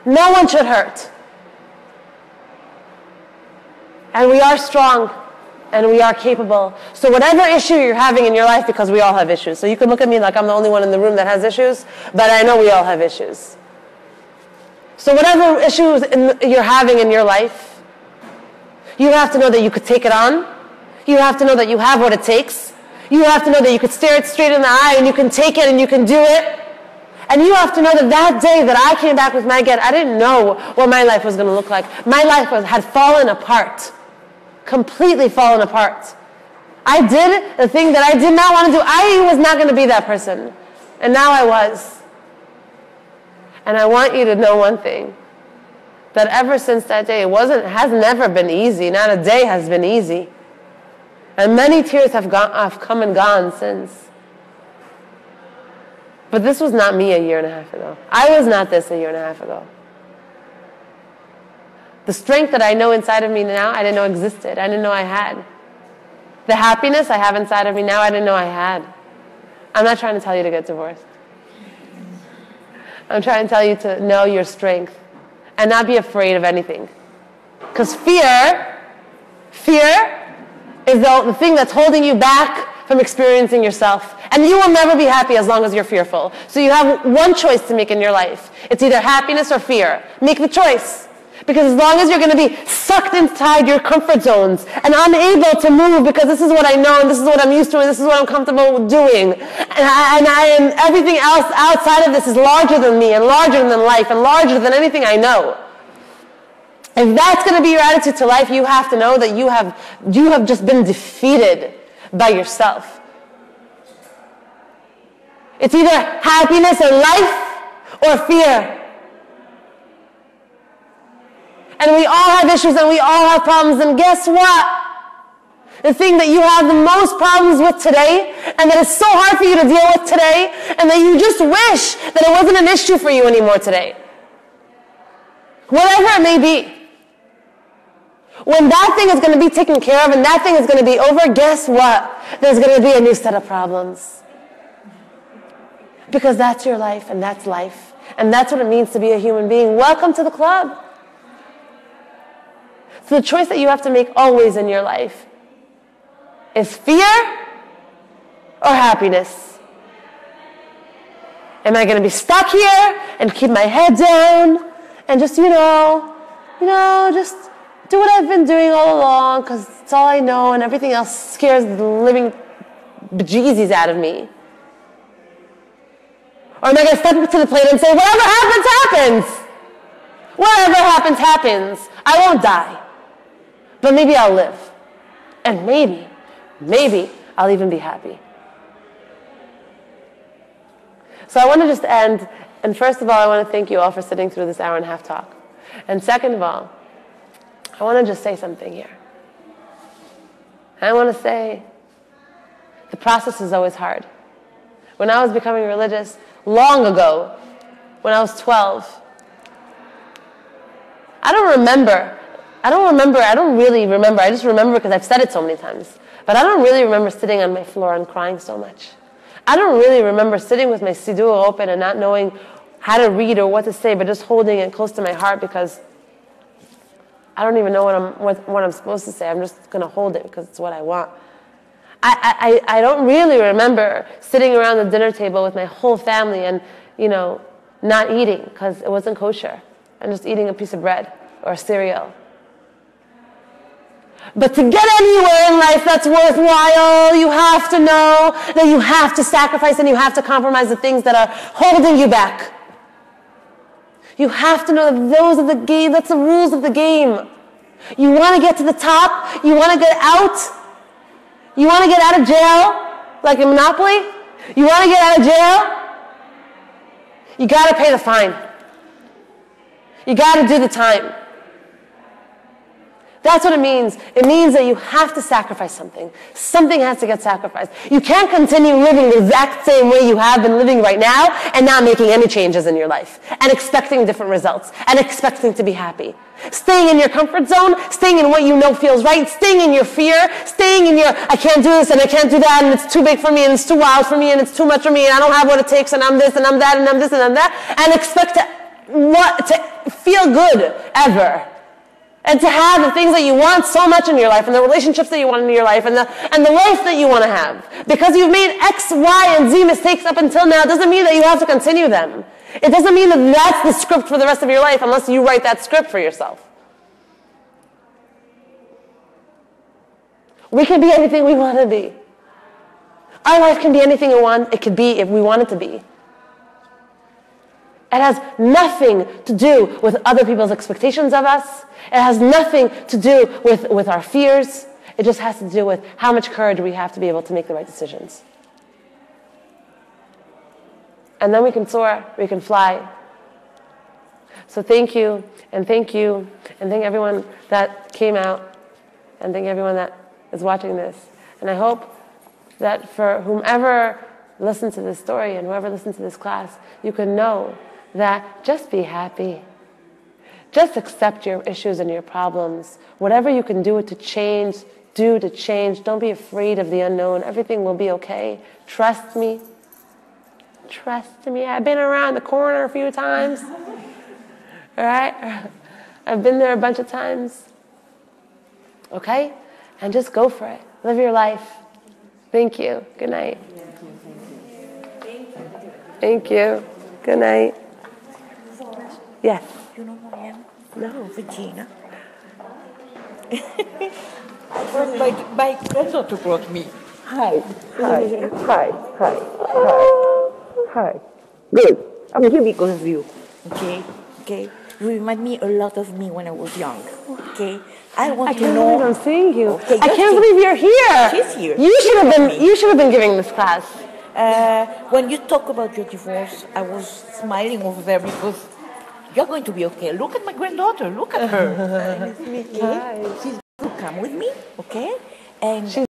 No one should hurt. And we are strong, and we are capable. So whatever issue you're having in your life, because we all have issues. So you can look at me like I'm the only one in the room that has issues, but I know we all have issues. So whatever issues you're having in your life, you have to know that you could take it on. You have to know that you have what it takes. You have to know that you could stare it straight in the eye and you can take it and you can do it. And you have to know that that day that I came back with my get, I didn't know what my life was going to look like. My life had fallen apart. Completely fallen apart. I did the thing that I did not want to do. I was not going to be that person. And now I was. And I want you to know one thing, that ever since that day, has never been easy. Not a day has been easy. And many tears have come and gone since. But this was not me a year and a half ago. I was not this a year and a half ago. The strength that I know inside of me now, I didn't know existed. I didn't know I had. The happiness I have inside of me now, I didn't know I had. I'm not trying to tell you to get divorced. I'm trying to tell you to know your strength and not be afraid of anything. Because fear is the thing that's holding you back from experiencing yourself. And you will never be happy as long as you're fearful. So you have one choice to make in your life. It's either happiness or fear. Make the choice. Because as long as you're going to be sucked inside your comfort zones and unable to move because this is what I know and this is what I'm used to and this is what I'm comfortable doing, and everything else outside of this is larger than me and larger than life and larger than anything I know. If that's going to be your attitude to life, you have to know that you have just been defeated by yourself. It's either happiness or life or fear. And we all have issues and we all have problems. And guess what? The thing that you have the most problems with today and that is so hard for you to deal with today and that you just wish that it wasn't an issue for you anymore today. Whatever it may be. When that thing is going to be taken care of and that thing is going to be over, guess what? There's going to be a new set of problems. Because that's your life and that's life. And that's what it means to be a human being. Welcome to the club. So the choice that you have to make always in your life is fear or happiness. Am I going to be stuck here and keep my head down and just, just do what I've been doing all along because it's all I know and everything else scares the living bejeezies out of me? Or am I going to step up to the plate and say, whatever happens, happens. Whatever happens, happens. I won't die. But maybe I'll live. And maybe I'll even be happy. So I want to just end. And first of all, I want to thank you all for sitting through this hour and a half talk. And second of all, I want to just say something here. I want to say the process is always hard. When I was becoming religious, long ago, when I was 12, I don't really remember. I just remember because I've said it so many times. But I don't really remember sitting on my floor and crying so much. I don't really remember sitting with my siddur open and not knowing how to read or what to say, but just holding it close to my heart because I don't even know what I'm supposed to say. I'm just going to hold it because it's what I want. I don't really remember sitting around the dinner table with my whole family and, not eating because it wasn't kosher and just eating a piece of bread or cereal. But to get anywhere in life that's worthwhile, you have to know that you have to sacrifice and you have to compromise the things that are holding you back. You have to know that those are the game, that's the rules of the game. You want to get to the top, you want to get out, you want to get out of jail, like in Monopoly, you want to get out of jail, you got to pay the fine. You got to do the time. That's what it means. It means that you have to sacrifice something. Something has to get sacrificed. You can't continue living the exact same way you have been living right now and not making any changes in your life and expecting different results and expecting to be happy. Staying in your comfort zone, staying in what you know feels right, staying in your fear, staying in your I can't do this and I can't do that and it's too big for me and it's too wild for me and it's too much for me and I don't have what it takes and I'm this and I'm that and I'm this and I'm that and expect to feel good ever. And to have the things that you want so much in your life and the relationships that you want in your life and the life that you want to have. Because you've made X, Y, and Z mistakes up until now doesn't mean that you have to continue them. It doesn't mean that that's the script for the rest of your life unless you write that script for yourself. We can be anything we want to be. Our life can be anything it could be if we want it to be. It has nothing to do with other people's expectations of us. It has nothing to do with our fears. It just has to do with how much courage we have to be able to make the right decisions. And then we can soar, we can fly. So thank you, and thank you, and thank everyone that came out, and thank everyone that is watching this. And I hope that for whomever listened to this story and whoever listened to this class, you can know that just be happy. Just accept your issues and your problems. Whatever you can do to change, do to change. Don't be afraid of the unknown. Everything will be okay. Trust me. Trust me. I've been around the corner a few times. All right? I've been there a bunch of times. Okay? And just go for it. Live your life. Thank you. Good night. Thank you. Good night. Yes. You know who I am? No. Regina. My granddaughter brought me. Hi. Hi. Hi. Hi. Hi. Hi. Good. I'm here because of you. Okay? Okay? You remind me a lot of me when I was young. Okay? I want to know. I can't believe I'm seeing you. Okay, I can't believe you're here. She's here. You should have been giving this class. When you talk about your divorce, I was smiling over there because you're going to be okay. Look at my granddaughter. Look at her. Hi. She's going to come with me, okay? And